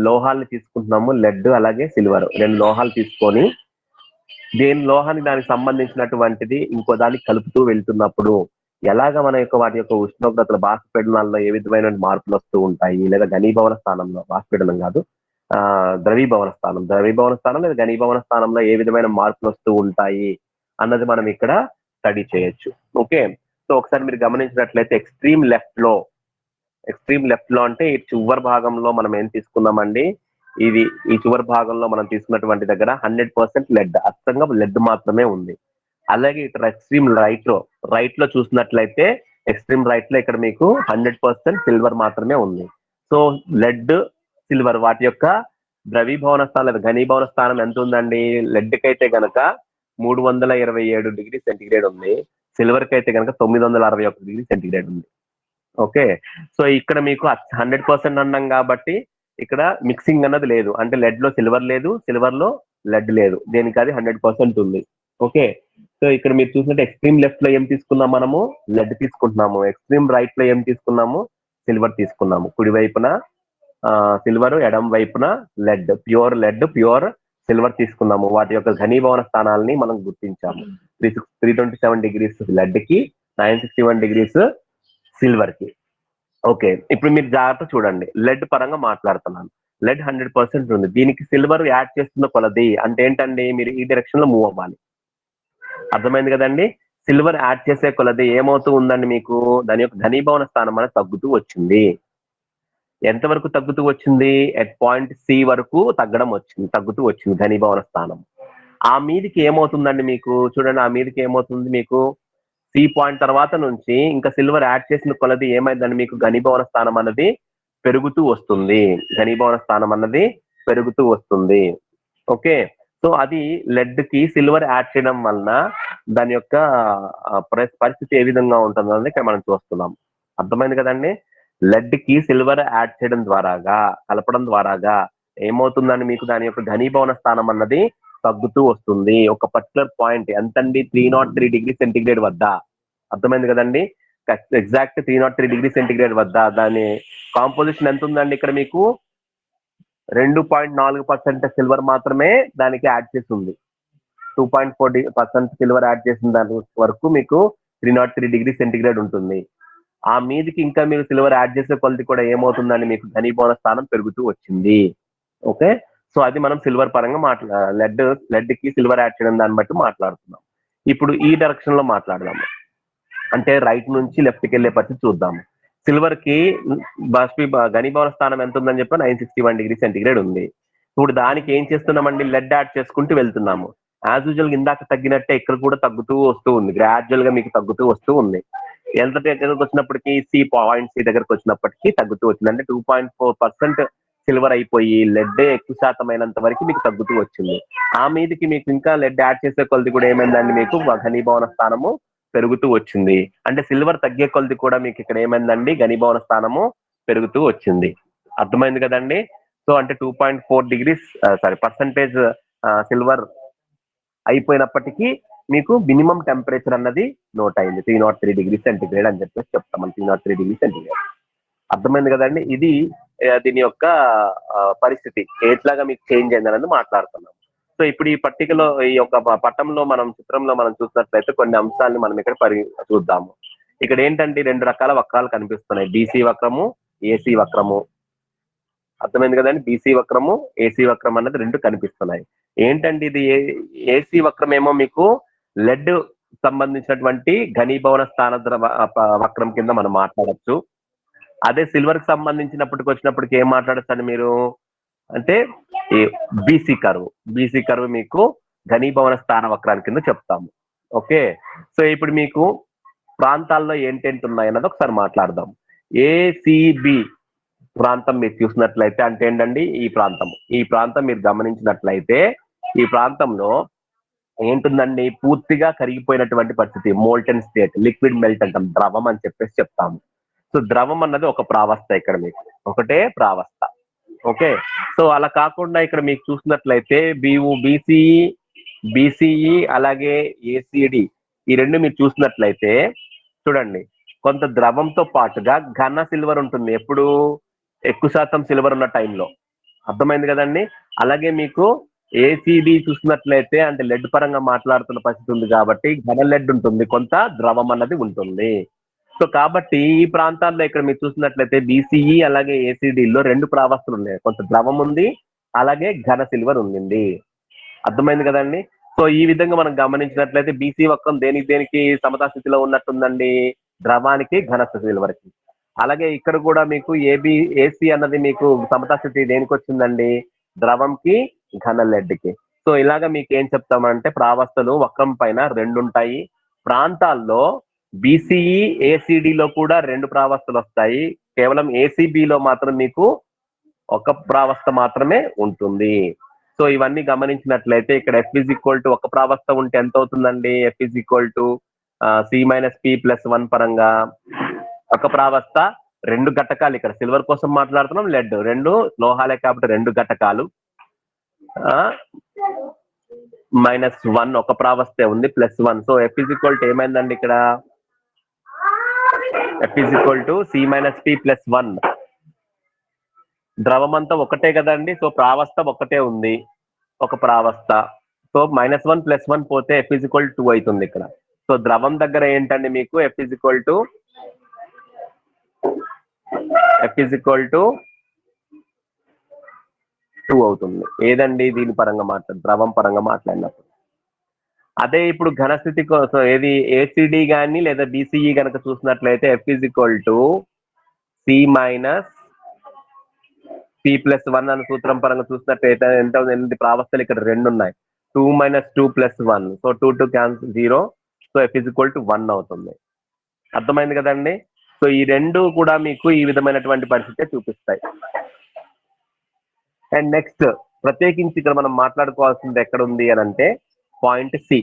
లోహాలను తీసుకుంటున్నాము, లెడ్ అలాగే సిల్వర్. రెండు లోహాలు తీసుకొని లోహానికి దానికి సంబంధించినటువంటిది ఇంకో దానికి కలుపుతూ వెళ్తున్నప్పుడు ఎలాగ మన యొక్క వాటి యొక్క ఉష్ణోగ్రతల బాష్పీడనాల్లో ఏ విధమైన మార్పులు వస్తూ ఉంటాయి, లేదా ఘనీభవన స్థానంలో, బాష్పీడనం కాదు ద్రవీభవన స్థానం లేదా ఘనీభవన స్థానంలో ఏ విధమైన మార్పులు వస్తూ ఉంటాయి అన్నది మనం ఇక్కడ స్టడీ చేయొచ్చు. ఓకే, సో ఒకసారి మీరు గమనించినట్లయితే ఎక్స్ట్రీమ్ లెఫ్ట్ లో అంటే ఈ చివరి భాగంలో మనం ఏం తీసుకున్నామండి, ఈ చివరి భాగంలో మనం తీసుకున్నటువంటి దగ్గర 100% లెడ్, అచ్చంగా లెడ్ మాత్రమే ఉంది. అలాగే ఇక్కడ ఎక్స్ట్రీమ్ రైట్ లో చూసినట్లయితే ఎక్స్ట్రీమ్ రైట్ లో ఇక్కడ మీకు 100% సిల్వర్ మాత్రమే ఉంది. సో లెడ్, సిల్వర్ వాటి యొక్క ద్రవీభవన స్థానం లేదా ఘనీభవన స్థానం ఎంత ఉందండి, లెడ్ కి అయితే గనక 327 డిగ్రీ సెంటిగ్రేడ్ ఉంది, సిల్వర్ కి అయితే కనుక 961 డిగ్రీ సెంటిగ్రేడ్ ఉంది. ఓకే, సో ఇక్కడ మీకు 100% అన్నాం కాబట్టి ఇక్కడ మిక్సింగ్ అన్నది లేదు. అంటే లెడ్ లో సిల్వర్ లేదు, సిల్వర్ లో లెడ్ లేదు, దేనికి అది 100% ఉంది. ఓకే, సో ఇక్కడ మీరు చూసినట్టు ఎక్స్ట్రీమ్ లెఫ్ట్ లో ఏం తీసుకున్నాం, మనము లెడ్ తీసుకుంటున్నాము. ఎక్స్ట్రీమ్ రైట్ లో ఏం తీసుకున్నాము, సిల్వర్ తీసుకున్నాము. కుడి వైపున సిల్వర్, ఎడం వైపున లెడ్, ప్యూర్ సిల్వర్ తీసుకున్నాము. వాటి యొక్క ఘనీభవన స్థానాలని మనం గుర్తించాము. 327 డిగ్రీస్ లెడ్ కి, 961 డిగ్రీస్ సిల్వర్ కి. ఓకే, ఇప్పుడు మీరు జాగ్రత్త చూడండి, లెడ్ పరంగా మాట్లాడుతున్నాను. లెడ్ 100% ఉంది, దీనికి సిల్వర్ యాడ్ చేస్తున్న కొలది అంటే ఏంటండి, మీరు ఈ డైరెక్షన్ లో మూవ్ అవ్వాలి. అర్థమైంది కదండి. సిల్వర్ యాడ్ చేసే కొలది ఏమవుతూ ఉందండి, మీకు దాని యొక్క ఘనీభవన స్థానం అనేది తగ్గుతూ వచ్చింది. ఎంతవరకు తగ్గుతూ వచ్చింది, ఎట్ పాయింట్ సి వరకు తగ్గుతూ వచ్చింది ఘనీభవన స్థానం. ఆ మీదికి ఏమవుతుందండి, మీకు చూడండి, ఆ మీదికి ఏమవుతుంది, మీకు సి పాయింట్ తర్వాత నుంచి ఇంకా సిల్వర్ యాడ్ చేసిన కొలది ఏమైందండి, మీకు ఘనీభవన స్థానం అన్నది పెరుగుతూ వస్తుంది. ఓకే, సో అది లెడ్ కి సిల్వర్ యాడ్ చేయడం వలన దాని యొక్క పరిస్థితి ఏ విధంగా ఉంటుందని ఇక్కడ మనం చూస్తున్నాం. అర్థమైంది కదండి. లెడ్ కి సిల్వర్ యాడ్ చేయడం ద్వారాగా, కలపడం ద్వారాగా ఏమవుతుందని మీకు దాని యొక్క ఘనీభవన స్థానం అన్నది తగ్గుతూ వస్తుంది. ఒక పర్టికులర్ పాయింట్ ఎంతండి, 303 డిగ్రీ సెంటిగ్రేడ్ వద్ద. అర్థమైంది కదండి. ఎగ్జాక్ట్ 303 డిగ్రీ సెంటిగ్రేడ్ వద్ద దాని కాంపోజిషన్ ఎంత ఉందండి, ఇక్కడ మీకు 2.4% సిల్వర్ మాత్రమే దానికి యాడ్ చేస్తుంది. 2.4% సిల్వర్ యాడ్ చేసిన దాని వరకు మీకు 303 డిగ్రీ సెంటిగ్రేడ్ ఉంటుంది. ఆ మీదికి ఇంకా మీరు సిల్వర్ యాడ్ చేసే కొలది కూడా ఏమవుతుందని మీకు ఘనీభవన స్థానం పెరుగుతూ వచ్చింది. ఓకే, సో అది మనం సిల్వర్ పరంగా లెడ్ కి సిల్వర్ యాడ్ చేయడం దాన్ని బట్టి మాట్లాడుతున్నాం. ఇప్పుడు ఈ డైరెక్షన్ లో మాట్లాడదాము, అంటే రైట్ నుంచి లెఫ్ట్ కి వెళ్ళే పరిస్థితి చూద్దాము. సిల్వర్ కి ఘనీభవన స్థానం ఎంత ఉందని చెప్పి 961 డిగ్రీ సెంటిగ్రేడ్ ఉంది. ఇప్పుడు దానికి ఏం చేస్తున్నామండి, లెడ్ యాడ్ చేసుకుంటూ వెళ్తున్నాము. యాజ్ యూజువల్ ఇందాక తగ్గినట్టే ఇక్కడ కూడా తగ్గుతూ వస్తూ ఉంది, గ్రాడ్యువల్ గా మీకు తగ్గుతూ వస్తూ ఉంది. ఎంత దగ్గరకు వచ్చినప్పటికీ సి దగ్గరకు వచ్చినప్పటికీ తగ్గుతూ వచ్చింది. అంటే 2.4% సిల్వర్ అయిపోయి లెడ్ ఎక్కువ శాతం అయినంత వరకు మీకు తగ్గుతూ వచ్చింది. ఆ మీదకి మీకు ఇంకా లెడ్ యాడ్ చేసే కొలది కూడా ఏమైందండి, మీకు ఘనీభవన స్థానము పెరుగుతూ వచ్చింది. అంటే సిల్వర్ తగ్గే కొలది కూడా మీకు ఇక్కడ ఏమైందండి, ఘనీభవన స్థానము పెరుగుతూ వచ్చింది. అర్థమైంది కదండి. సో అంటే 2.4 డిగ్రీస్ పర్సంటేజ్ సిల్వర్ అయిపోయినప్పటికీ మీకు మినిమం టెంపరేచర్ అన్నది నోట్ అయింది 303 డిగ్రీ సెంటిగ్రేడ్ అని చెప్పేసి చెప్తాం. 303 డిగ్రీ సెంటిగ్రేడ్. అర్థమైంది కదండి. ఇది దీని యొక్క పరిస్థితి ఎట్లాగా మీకు చేంజ్ అయింది అనేది మాట్లాడుతున్నాం. సో ఇప్పుడు ఈ పట్టికలో ఈ యొక్క పట్టంలో చిత్రంలో మనం చూసినట్లయితే కొన్ని అంశాలను మనం ఇక్కడ చూద్దాము. ఇక్కడ ఏంటంటే 2 రకాల వక్రాలు కనిపిస్తున్నాయి, బీసీ వక్రము, ఏసీ వక్రము. అర్థమైంది కదండి. బీసీ వక్రము, ఏసీ వక్రం అన్నది 2 కనిపిస్తున్నాయి. ఏంటంటే ఇది ఏసీ వక్రం ఏమో మీకు లెడ్ సంబంధించినటువంటి ఘనీభవన స్థాన వక్రం కింద మనం మాట్లాడచ్చు. అదే సిల్వర్ కి సంబంధించినప్పటికి వచ్చినప్పటికి ఏం మాట్లాడచ్చండి మీరు అంటే ఈ బీసీ కర్వ్ మీకు ఘనీభవన స్థాన వక్రాన్ని కింద చెప్తాము. ఓకే, సో ఇప్పుడు మీకు ప్రాంతాల్లో ఏంటేంటి ఉన్నాయి అన్నది ఒకసారి మాట్లాడదాం. ఏసీబీ ప్రాంతం మీరు చూసినట్లయితే అంటే ఏంటండి, ఈ ప్రాంతం మీరు గమనించినట్లయితే ఈ ప్రాంతంలో ఏంటుందండి, పూర్తిగా కరిగిపోయినటువంటి పరిస్థితి, మోల్టెన్ స్టేట్, లిక్విడ్ మెల్ట్ అంటాం, ద్రవం అని చెప్పేసి చెప్తాము. సో ద్రవం అన్నది ఒక ప్రావస్థ, ఇక్కడ మీకు ఒకటే ప్రావస్థ. ఓకే, సో అలా కాకుండా ఇక్కడ మీకు చూసినట్లయితే బీసీఈ అలాగే ఏసీడి ఈ 2 మీరు చూసినట్లయితే చూడండి, కొంత ద్రవంతో పాటుగా ఘన సిల్వర్ ఉంటుంది ఎప్పుడు, ఎక్కువ శాతం సిల్వర్ ఉన్న టైంలో. అర్థమైంది కదండి. అలాగే మీకు ఏసీడీ చూసినట్లయితే అంటే లెడ్ పరంగా మాట్లాడుతున్న పరిస్థితి ఉంది కాబట్టి ఘన లెడ్ ఉంటుంది, కొంత ద్రవం అన్నది ఉంటుంది. సో కాబట్టి ఈ ప్రాంతాల్లో ఇక్కడ మీరు చూసినట్లయితే బీసీఈ అలాగే ఏసీడీలో 2 ప్రావస్థలు ఉన్నాయి, కొంత ద్రవం ఉంది అలాగే ఘన సిల్వర్ ఉంది. అర్థమైంది కదండి. సో ఈ విధంగా మనం గమనించినట్లయితే బీసీ వక్రం దేనికి సమతా స్థితిలో ఉన్నట్టుందండి, ద్రవానికి ఘన సిల్వర్కి. అలాగే ఇక్కడ కూడా మీకు ఏసీ అన్నది మీకు సమతా స్థితి దేనికి వచ్చిందండి, ద్రవంకి ఘన లెడ్కి. సో ఇలాగా మీకు ఏం చెప్తామంటే ప్రావస్థలు వక్రం పైన 2 ఉంటాయి. ప్రాంతాల్లో బీసీఈ ఏసీడీలో కూడా 2 ప్రావస్థలు వస్తాయి, కేవలం ఏసీబీలో మాత్రం మీకు ఒక ప్రావస్థ మాత్రమే ఉంటుంది. సో ఇవన్నీ గమనించినట్లయితే ఇక్కడ F ఒక ప్రావస్థ ఉంటే ఎంత అవుతుందండి, F C-P+1 పరంగా ఒక ప్రావస్థ 2 ఘటకాలు. ఇక్కడ సిల్వర్ కోసం మాట్లాడుతున్నాం, లెడ్ 2 లోహాలే కాబట్టి 2 ఘటకాలు, -1 ఒక ప్రావస్థే ఉంది, +1. సో F ఏమైందండి ఇక్కడ, F C-P+1. ద్రవం అంతా ఒకటే కదండి, సో ప్రావస్థ ఒకటే ఉంది, ఒక ప్రావస్థ. సో -1 +1 పోతే F 2 అవుతుంది ఇక్కడ. సో ద్రవం దగ్గర ఏంటండి మీకు F 2 అవుతుంది. ఏదండి దీని పరంగా ద్రవం పరంగా మాట్లాడినప్పుడు. అదే ఇప్పుడు ఘనస్థితి కోసం ఏది ఏసీడీ కానీ లేదా బీసీఈ కనుక చూసినట్లయితే F C-P+1 అనే సూత్రం పరంగా చూసినట్లయితే ఎంత 8 ప్రావస్థలు ఇక్కడ 2 ఉన్నాయి, 2 - 2 + 1. So 2 cancel 0. సో F 1 అవుతుంది. అర్థమైంది కదండి. సో ఈ 2 కూడా మీకు ఈ విధమైనటువంటి పరిస్థితి చూపిస్తాయి. అండ్ నెక్స్ట్ ప్రత్యేకించి ఇక్కడ మనం మాట్లాడుకోవాల్సింది ఎక్కడ ఉంది అని అంటే పాయింట్ సి.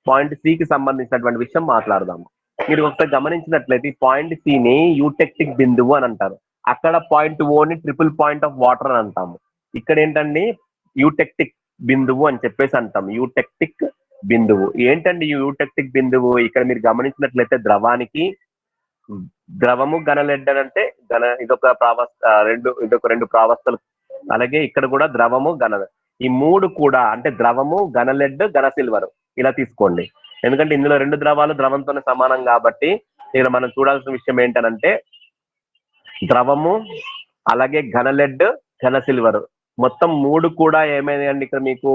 పాయింట్ సికి సంబంధించినటువంటి విషయం మాట్లాడదాము. మీరు ఒకసారి గమనించినట్లయితే ఈ పాయింట్ సిని యూటెక్టిక్ బిందువు అని అంటారు. అక్కడ పాయింట్ ఓని ట్రిపుల్ పాయింట్ ఆఫ్ వాటర్ అని అంటాము. ఇక్కడ ఏంటండి యూటెక్టిక్ బిందువు అని చెప్పేసి అంటాం. యూటెక్టిక్ బిందువు ఏంటండి యూటెక్టిక్ బిందువు? ఇక్కడ మీరు గమనించినట్లయితే ద్రవము ఘనలెడ్ అని అంటే ఇదొక రెండు ప్రావస్థలు. అలాగే ఇక్కడ కూడా ద్రవము ఈ మూడు కూడా అంటే ద్రవము ఘనలెడ్ ఘన సిల్వర్ ఇలా తీసుకోండి. ఎందుకంటే ఇందులో రెండు ద్రవాలు ద్రవంతోనే సమానం కాబట్టి ఇక్కడ మనం చూడాల్సిన విషయం ఏంటనంటే ద్రవము అలాగే ఘనలెడ్ ఘన సిల్వర్ మొత్తం మూడు కూడా ఏమైనాయండి ఇక్కడ మీకు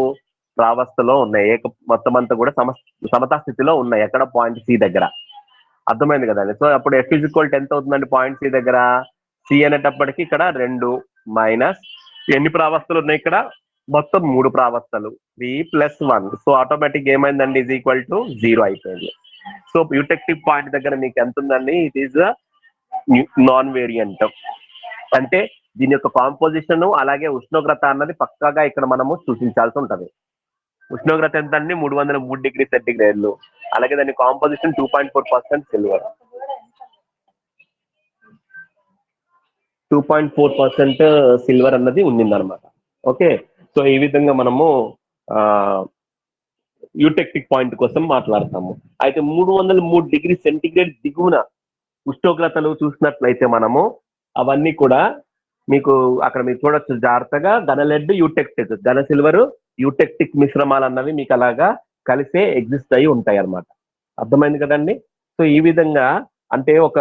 ప్రావస్థలో ఉన్నాయి. మొత్తం అంతా కూడా సమతా స్థితిలో ఉన్నాయి. ఎక్కడ పాయింట్ సి దగ్గర. అర్థమైంది కదండి. సో అప్పుడు F = ఎంత అవుతుందండి పాయింట్ సి దగ్గర? సి అనేటప్పటికి ఇక్కడ 2 మైనస్ ఎన్ని ప్రావస్థలు ఉన్నాయి ఇక్కడ? మొత్తం 3 ప్రావస్థలు 3+1. సో ఆటోమేటిక్ ఏమైందండి =0 అయిపోయింది. సో యూటెక్టిక్ పాయింట్ దగ్గర మీకు ఎంత ఉందండి? It is non variant. అంటే దీని యొక్క కాంపోజిషన్ అలాగే ఉష్ణోగ్రత అన్నది పక్కాగా ఇక్కడ మనము సూచించాల్సి ఉంటది. ఉష్ణోగ్రత ఎంత అండి? 303 డిగ్రీ సెంటీగ్రేడ్లు. అలాగే దాని కాంపోజిషన్ 2.4% సిల్వర్, 2.4% సిల్వర్ అన్నది ఉండిందనమాట. ఓకే, సో ఈ విధంగా మనము యూటెక్టిక్ పాయింట్ కోసం మాట్లాడతాము. అయితే 303 డిగ్రీ సెంటీగ్రేడ్ దిగువన ఉష్ణోగ్రతలు చూసినట్లయితే మనము అవన్నీ కూడా మీకు అక్కడ మీరు చూడొచ్చు జాగ్రత్తగా. ఘనలెడ్ యూటెక్టిక్, ఘన సిల్వర్ యూటెక్టిక్ మిశ్రమాలు అన్నవి మీకు అలాగా కలిసే ఎగ్జిస్ట్ అయి ఉంటాయి అన్నమాట. అర్థమైంది కదండి. సో ఈ విధంగా అంటే ఒక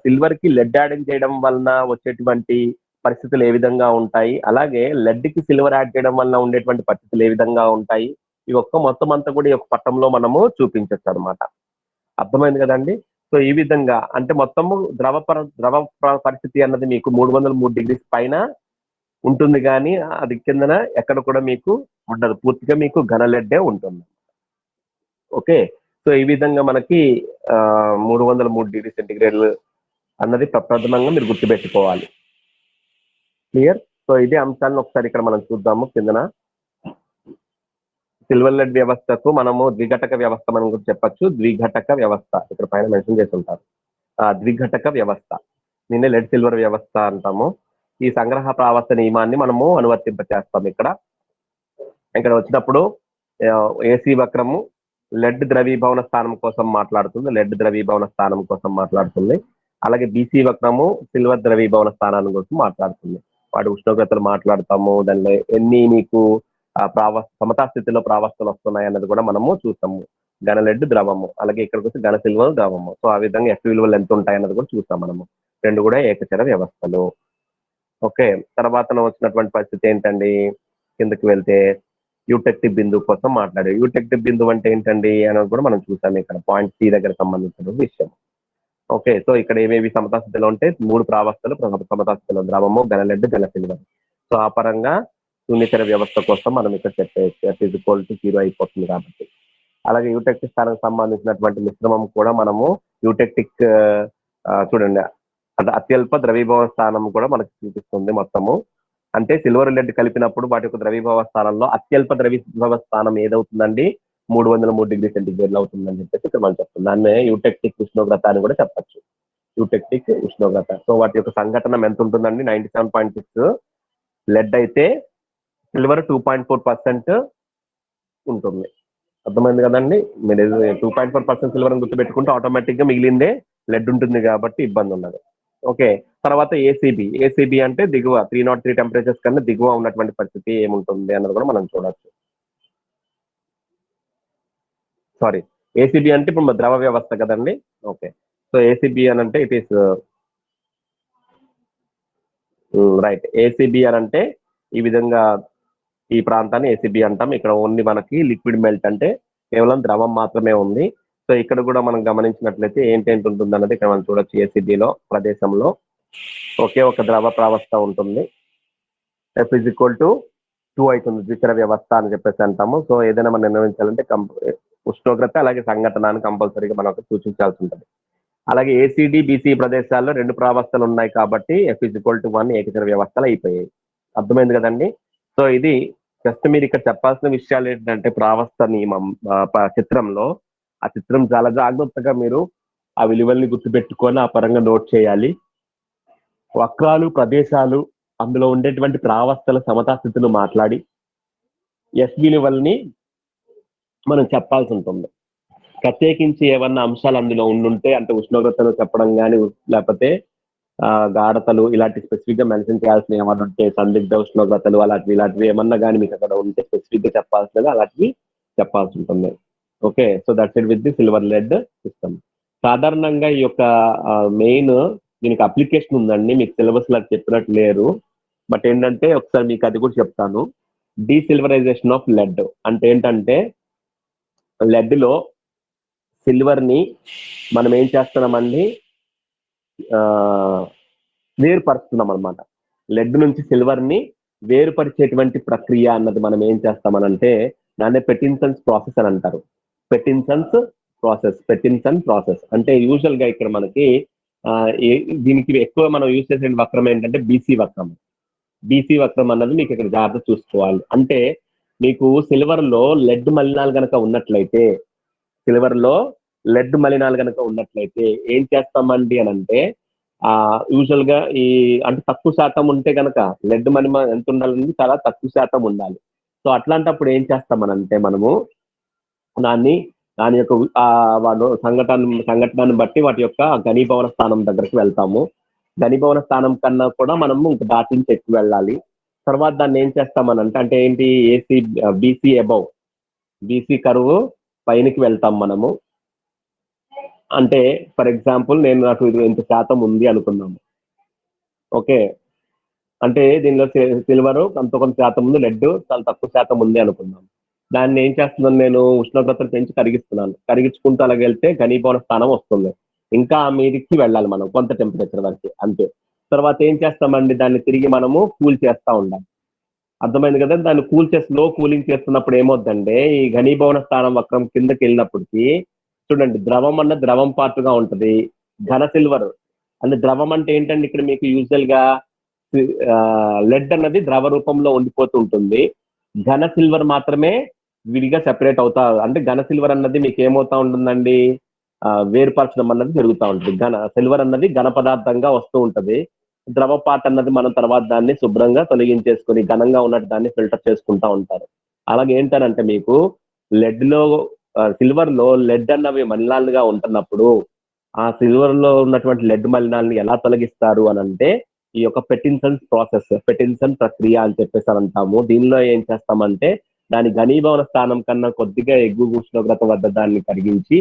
సిల్వర్ కి లెడ్ యాడింగ్ చేయడం వలన వచ్చేటువంటి పరిస్థితులు ఏ విధంగా ఉంటాయి, అలాగే లెడ్ కి సిల్వర్ యాడ్ చేయడం వలన ఉండేటువంటి పరిస్థితులు ఏ విధంగా ఉంటాయి, ఈ మొత్తం అంతా కూడా ఈ పట్టంలో మనము చూపించవచ్చు అనమాట. అర్థమైంది కదండి. సో ఈ విధంగా అంటే మొత్తము ద్రవ పరిస్థితి అన్నది మీకు 303 డిగ్రీస్ పైన ఉంటుంది, కానీ అది కిందన ఎక్కడ కూడా మీకు ఉండదు. పూర్తిగా మీకు ఘనలెడ్డే ఉంటుంది. ఓకే, సో ఈ విధంగా మనకి 303 డిగ్రీ సెంటీగ్రేడ్ అన్నది ప్రప్రథమంగా మీరు గుర్తుపెట్టుకోవాలి. క్లియర్? సో ఇదే అంశాలను ఒకసారి ఇక్కడ మనం చూద్దాము. కిందన సిల్వర్ లెడ్ వ్యవస్థకు మనము ద్విఘటక వ్యవస్థ మనం కూడా చెప్పచ్చు. ద్విఘటక వ్యవస్థ ఇక్కడ పైన మెన్షన్ చేసి ఉంటారు. ద్విఘటక వ్యవస్థ దీన్ని లెడ్ సిల్వర్ వ్యవస్థ అంటాము. ఈ సంగ్రహ ప్రావస్థ నియమాన్ని మనము అనువర్తింపచేస్తాం. ఇక్కడ వచ్చినప్పుడు ఏసీ వక్రము లెడ్ ద్రవీభవన స్థానం కోసం మాట్లాడుతుంది. అలాగే బీసీ వక్రము సిల్వర్ ద్రవీభవన స్థానాన్ని కోసం మాట్లాడుతుంది. వాటి ఉష్ణోగ్రతలు మాట్లాడతాము. దానిలో ఎన్ని మీకు సమతా స్థితిలో ప్రావస్థలు వస్తున్నాయి అన్నది కూడా మనము చూస్తాము. ఘనలెడ్ ద్రవము, అలాగే ఇక్కడికి వచ్చి ఘన సిల్వర్ ద్రవము. సో ఆ విధంగా F విలువలు ఎంత ఉంటాయి అన్నది కూడా చూస్తాం మనము. రెండు కూడా ఏకచర వ్యవస్థలు. ఓకే, తర్వాత వచ్చినటువంటి పరిస్థితి ఏంటండి? కిందకి వెళ్తే యూటెక్టిక్ బిందువు కోసం మాట్లాడే యూటెక్టిక్ బిందువు అంటే ఏంటండి అనేది కూడా మనం చూసాము. ఇక్కడ పాయింట్ సి దగ్గర సంబంధించిన విషయం. ఓకే, సో ఇక్కడ ఏమేమి సమతా స్థితిలో ఉంటే 3 ప్రావస్థలు సమతా స్థితిలో ద్రవము, ఘనలెడ్, ఘన సిల్వర్. సో ఆ పరంగా శూన్యచర వ్యవస్థ కోసం మనం ఇక్కడ చెప్పేసి F = 0 అయిపోతుంది కాబట్టి. అలాగే యూటెక్టిక్ స్థానానికి సంబంధించినటువంటి మిశ్రమం కూడా మనము యూటెక్టిక్ చూడండి అత్యల్ప ద్రవీభవ స్థానం కూడా మనకు చూపిస్తుంది మొత్తము. అంటే సిల్వర్ లెడ్ కలిపినప్పుడు వాటి యొక్క ద్రవీభవ స్థానంలో అత్యల్ప ద్రవీభవ స్థానం ఏదవుతుందండి? 303 డిగ్రీ సెంటీగ్రేడ్లు అవుతుందని చెప్పేసి ఇక్కడ మనం చెప్తుంది. దాన్నే యూటెక్టిక్ ఉష్ణోగ్రత అని కూడా చెప్పచ్చు. యూటెక్టిక్ ఉష్ణోగ్రత. సో వాటి యొక్క సంఘటన ఎంత ఉంటుందండి? 97.6. లెడ్ అయితే సిల్వర్ 2.4% ఉంటుంది. అర్థమైంది కదండి. మీరు 2.4% సిల్వర్ అని గుర్తుపెట్టుకుంటే ఆటోమేటిక్ గా మిగిలిందే లెడ్ ఉంటుంది కాబట్టి ఇబ్బంది ఉండదు. ఓకే, తర్వాత ఏసీబీ అంటే దిగువ 303 టెంపరేచర్స్ కన్నా దిగువ ఉన్నటువంటి పరిస్థితి ఏముంటుంది అన్నది కూడా మనం చూడొచ్చు. సారీ, ఏసీబీ అంటే ఇప్పుడు ద్రవ వ్యవస్థ కదండి. ఓకే, సో ఏసీబీ అని అంటే ఇట్ ఈస్ రైట్. ఏసీబీ అని అంటే ఈ విధంగా ఈ ప్రాంతాన్ని ఏసీబీ అంటాం. ఇక్కడ ఓన్లీ మనకి లిక్విడ్ మెల్ట్ అంటే కేవలం ద్రవం మాత్రమే ఉంది. సో ఇక్కడ కూడా మనం గమనించినట్లయితే ఏంటేంటి ఉంటుంది అన్నది ఇక్కడ మనం చూడొచ్చు. ఏసీబీలో ప్రదేశంలో ఒకే ఒక ద్రవ ప్రావస్థ ఉంటుంది. F = 2 అవుతుంది. ద్విచర వ్యవస్థ అని చెప్పేసి అంటాము. సో ఏదైనా మనం నిర్ణయించాలంటే ఉష్ణోగ్రత అలాగే సంఘటనని కంపల్సరీగా మనం సూచించాల్సి ఉంటుంది. అలాగే ఏసీడీ బీసీ ప్రదేశాల్లో 2 ప్రావస్థలు ఉన్నాయి కాబట్టి F = 1 ఏకచర వ్యవస్థలు అయిపోయాయి. అర్థమైంది కదండి. సో ఇది జస్ట్ మీరు ఇక్కడ చెప్పాల్సిన విషయాలు ఏంటంటే ప్రావస్థ నియమం చిత్రంలో ఆ చిత్రం చాలా జాగ్రత్తగా మీరు ఆ విలువల్ని గుర్తుపెట్టుకొని ఆ పరంగా నోట్ చేయాలి. వక్రాలు ప్రదేశాలు అందులో ఉండేటువంటి ప్రావస్థల సమతా స్థితులు మాట్లాడి ఎస్ విలువల్ని మనం చెప్పాల్సి ఉంటుంది. ప్రత్యేకించి ఏమన్నా అంశాలు అందులో ఉండుంటే అంటే ఉష్ణోగ్రతలు చెప్పడం కానీ లేకపోతే గాఢతలు ఇలాంటి స్పెసిఫిక్ గా మెన్షన్ చేయాల్సిన ఏమన్నా ఉంటే సందిగ్ధ ఉష్ణోగ్రతలు ఇలాంటివి ఏమన్నా కానీ మీకు అక్కడ ఉంటే స్పెసిఫిక్ గా చెప్పాల్సినవి అలాంటివి చెప్పాల్సి ఉంటుంది. Okay, so that's it with the silver lead system. సాధారణంగా ఈ యొక్క మెయిన్ దీనికి అప్లికేషన్ ఉందండి, మీకు సిలబస్ లా చెప్పినట్టు లేరు, బట్ ఏంటంటే ఒకసారి మీకు అది కూడా చెప్తాను. డీసిల్వరైజేషన్ ఆఫ్ లెడ్ అంటే ఏంటంటే లెడ్ లో సిల్వర్ ని మనం ఏం చేస్తున్నామండి, వేరుపరుస్తున్నాం అనమాట. లెడ్ నుంచి సిల్వర్ ని వేరుపరిచేటువంటి ప్రక్రియ అన్నది మనం ఏం చేస్తామనంటే దాన్ని పెటిన్సన్స్ ప్రాసెస్ అని అంటారు. పెటిన్సన్ ప్రాసెస్ అంటే యూజువల్ గా ఇక్కడ మనకి దీనికి ఎక్కువ మనం యూజ్ చేసే వక్రం ఏంటంటే బీసీ వక్రం. బీసీ వక్రం అన్నది మీకు ఇక్కడ జాగ్రత్త చూసుకోవాలి. అంటే మీకు సిల్వర్ లో లెడ్ మలినాలు కనుక ఉన్నట్లయితే ఏం చేస్తామండి అని అంటే యూజువల్ గా ఈ అంటే తక్కువ శాతం ఉంటే కనుక లెడ్ మలిమ ఎంత ఉండాలంటే చాలా తక్కువ శాతం ఉండాలి. సో అట్లాంటప్పుడు ఏం చేస్తామనంటే మనము దాని యొక్క వాళ్ళు సంఘటనను బట్టి వాటి యొక్క ఘనీభవన స్థానం దగ్గరికి వెళ్తాము. ఘనీభవన స్థానం కన్నా కూడా మనము ఇంకా దాటి నుంచి ఎక్కువ వెళ్ళాలి. తర్వాత దాన్ని ఏం చేస్తామనంటే అంటే ఏంటి బీసీ కరువు పైనకి వెళ్తాం మనము. అంటే ఫర్ ఎగ్జాంపుల్ నాకు ఇది ఎంత శాతం ఉంది అనుకున్నాము. ఓకే, అంటే దీనిలో సిల్వర్ కొంత శాతం ఉంది, లెడ్ చాలా తక్కువ శాతం ఉంది అనుకున్నాము. దాన్ని ఏం చేస్తున్నాను, నేను ఉష్ణోగ్రతను పెంచి కరిగించుకుంటూ అలాగే వెళ్తే ఘనీభవన స్థానం వస్తుంది. ఇంకా మీదికి వెళ్ళాలి మనం కొంత టెంపరేచర్ వరకు అంతే. తర్వాత ఏం చేస్తామండి, దాన్ని తిరిగి మనము కూల్ చేస్తూ ఉండాలి. అర్థమైంది కదా. దాన్ని స్లో కూలింగ్ చేస్తున్నప్పుడు ఏమవుతుందంటే ఈ ఘనీభవన స్థానం వక్రం కిందకి వెళ్ళినప్పటికీ చూడండి, ద్రవం అన్న ద్రవం పార్ట్గా ఉంటుంది. ఘన సిల్వర్ అంటే ద్రవం అంటే ఏంటంటే ఇక్కడ మీకు యూజువల్ గా లెడ్ అన్నది ద్రవ రూపంలో ఉండిపోతూ ఉంటుంది. ఘన సిల్వర్ మాత్రమే విడిగా సెపరేట్ అవుతా, అంటే ఘన సిల్వర్ అన్నది మీకు ఏమవుతా ఉంటుందండి, వేరుపరచడం అన్నది జరుగుతూ ఉంటుంది. సిల్వర్ అన్నది ఘన పదార్థంగా వస్తూ ఉంటుంది. ద్రవ పార్ట్ అన్నది మనం తర్వాత దాన్ని శుభ్రంగా తొలగించేసుకుని ఘనంగా ఉన్నట్టు దాన్ని ఫిల్టర్ చేసుకుంటా ఉంటారు. అలాగే ఏంటనంటే మీకు సిల్వర్ లో లెడ్ అన్నవి మలినాలుగా ఉంటున్నప్పుడు ఆ సిల్వర్ లో ఉన్నటువంటి లెడ్ మలినాలను ఎలా తొలగిస్తారు అని అంటే ఈ యొక్క పెటిన్సన్ ప్రక్రియ అని చెప్పేసి అంటాము. దీనిలో ఏం చేస్తామంటే దాని ఘనీభవన స్థానం కన్నా కొద్దిగా ఎగువ ఉష్ణోగ్రత వద్ద దాన్ని కరిగించి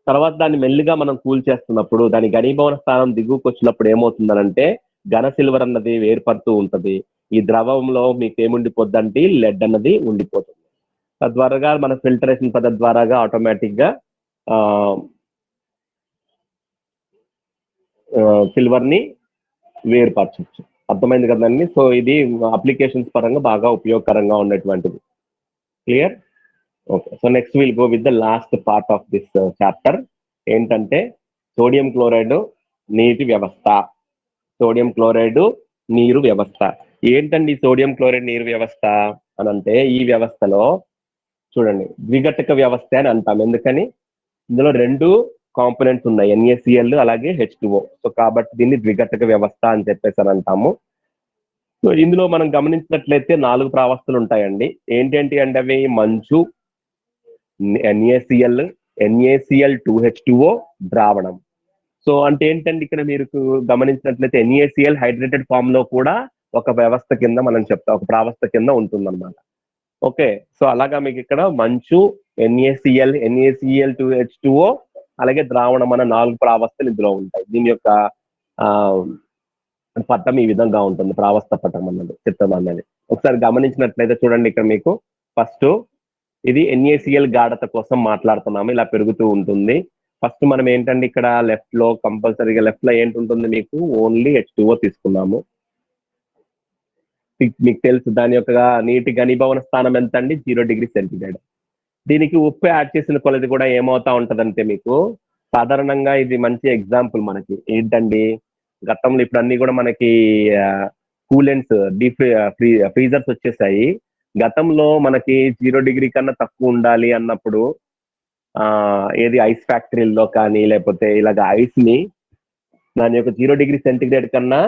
తర్వాత దాన్ని మెల్లిగా మనం కూల్ చేస్తున్నప్పుడు దాని ఘనీభవన స్థానం దిగువకు వచ్చినప్పుడు ఏమవుతుందనంటే ఘన సిల్వర్ అన్నది వేరుపడుతూ ఉంటది. ఈ ద్రవంలో మీకు ఏముండిపోద్దంటే లెడ్ అన్నది ఉండిపోతుంది. తద్వారాగా మన ఫిల్టరేషన్ పద్ధతి ద్వారాగా ఆటోమేటిక్ గా సిల్వర్ ని వేరుపరచవచ్చు. అర్థమైంది కదండి. సో ఇది అప్లికేషన్స్ పరంగా బాగా ఉపయోగకరంగా ఉన్నటువంటిది. Clear? Okay, so next will go with the last part of this chapter. ఏంటంటే సోడియం క్లోరైడ్ నీటి వ్యవస్థ. సోడియం క్లోరైడ్ నీరు వ్యవస్థ ఏంటండి సోడియం క్లోరైడ్ నీరు వ్యవస్థ అని అంటే ఈ వ్యవస్థలో చూడండి ద్విఘటక వ్యవస్థ అని అంటాం. ఎందుకని ఇందులో 2 కాంపోనెంట్స్ ఉన్నాయి, NaCl అలాగే H2O. సో కాబట్టి దీన్ని ద్విఘటక వ్యవస్థ అని చెప్పేసి అని అంటాము. సో ఇందులో మనం గమనించినట్లయితే 4 ప్రావస్థలు ఉంటాయండి. ఏంటంటే అవి మంచు, NaCl2H2O, ద్రావణం. సో అంటే ఏంటంటే ఇక్కడ మీరు గమనించినట్లయితే NaCl హైడ్రేటెడ్ ఫామ్ లో కూడా ఒక వ్యవస్థ కింద మనం చెప్తాం, ఒక ప్రావస్థ కింద ఉంటుందన్నమాట. ఓకే, సో అలాగా మీకు ఇక్కడ మంచు, NaCl2H2O అలాగే ద్రావణం అన్న 4 ప్రావస్థలు ఇందులో ఉంటాయి. దీని యొక్క పట్టం ఈ విధంగా ఉంటుంది, ప్రావస్థ పట్టం అన్నది, చిత్రం అన్నది. ఒకసారి గమనించినట్లయితే చూడండి, ఇక్కడ మీకు ఫస్ట్ ఇది NaCl గాఢత కోసం మాట్లాడుతున్నాము, ఇలా పెరుగుతూ ఉంటుంది. ఫస్ట్ మనం ఏంటంటే ఇక్కడ లెఫ్ట్ లో కంపల్సరీగా లెఫ్ట్ లో ఏంటుంటుంది మీకు ఓన్లీ H2O తీసుకున్నాము. మీకు తెలుసు దాని యొక్క నీటి ఘనీభవన స్థానం ఎంత అండి, 0 డిగ్రీ సెంటీగ్రేడ్. దీనికి ఉప్పు యాడ్ చేసిన కొలది కూడా ఏమవుతా ఉంటదంటే మీకు సాధారణంగా ఇది మంచి ఎగ్జాంపుల్ మనకి ఏంటండి, గతంలో ఇప్పుడు అన్ని కూడా మనకి కూలెంట్స్ ఫ్రీజర్స్ వచ్చేసాయి. గతంలో మనకి 0 డిగ్రీ కన్నా తక్కువ ఉండాలి అన్నప్పుడు ఏది ఐస్ ఫ్యాక్టరీల్లో కానీ లేకపోతే ఇలాగ ఐస్ ని దాని యొక్క 0 డిగ్రీ సెంటిగ్రేడ్ కన్నా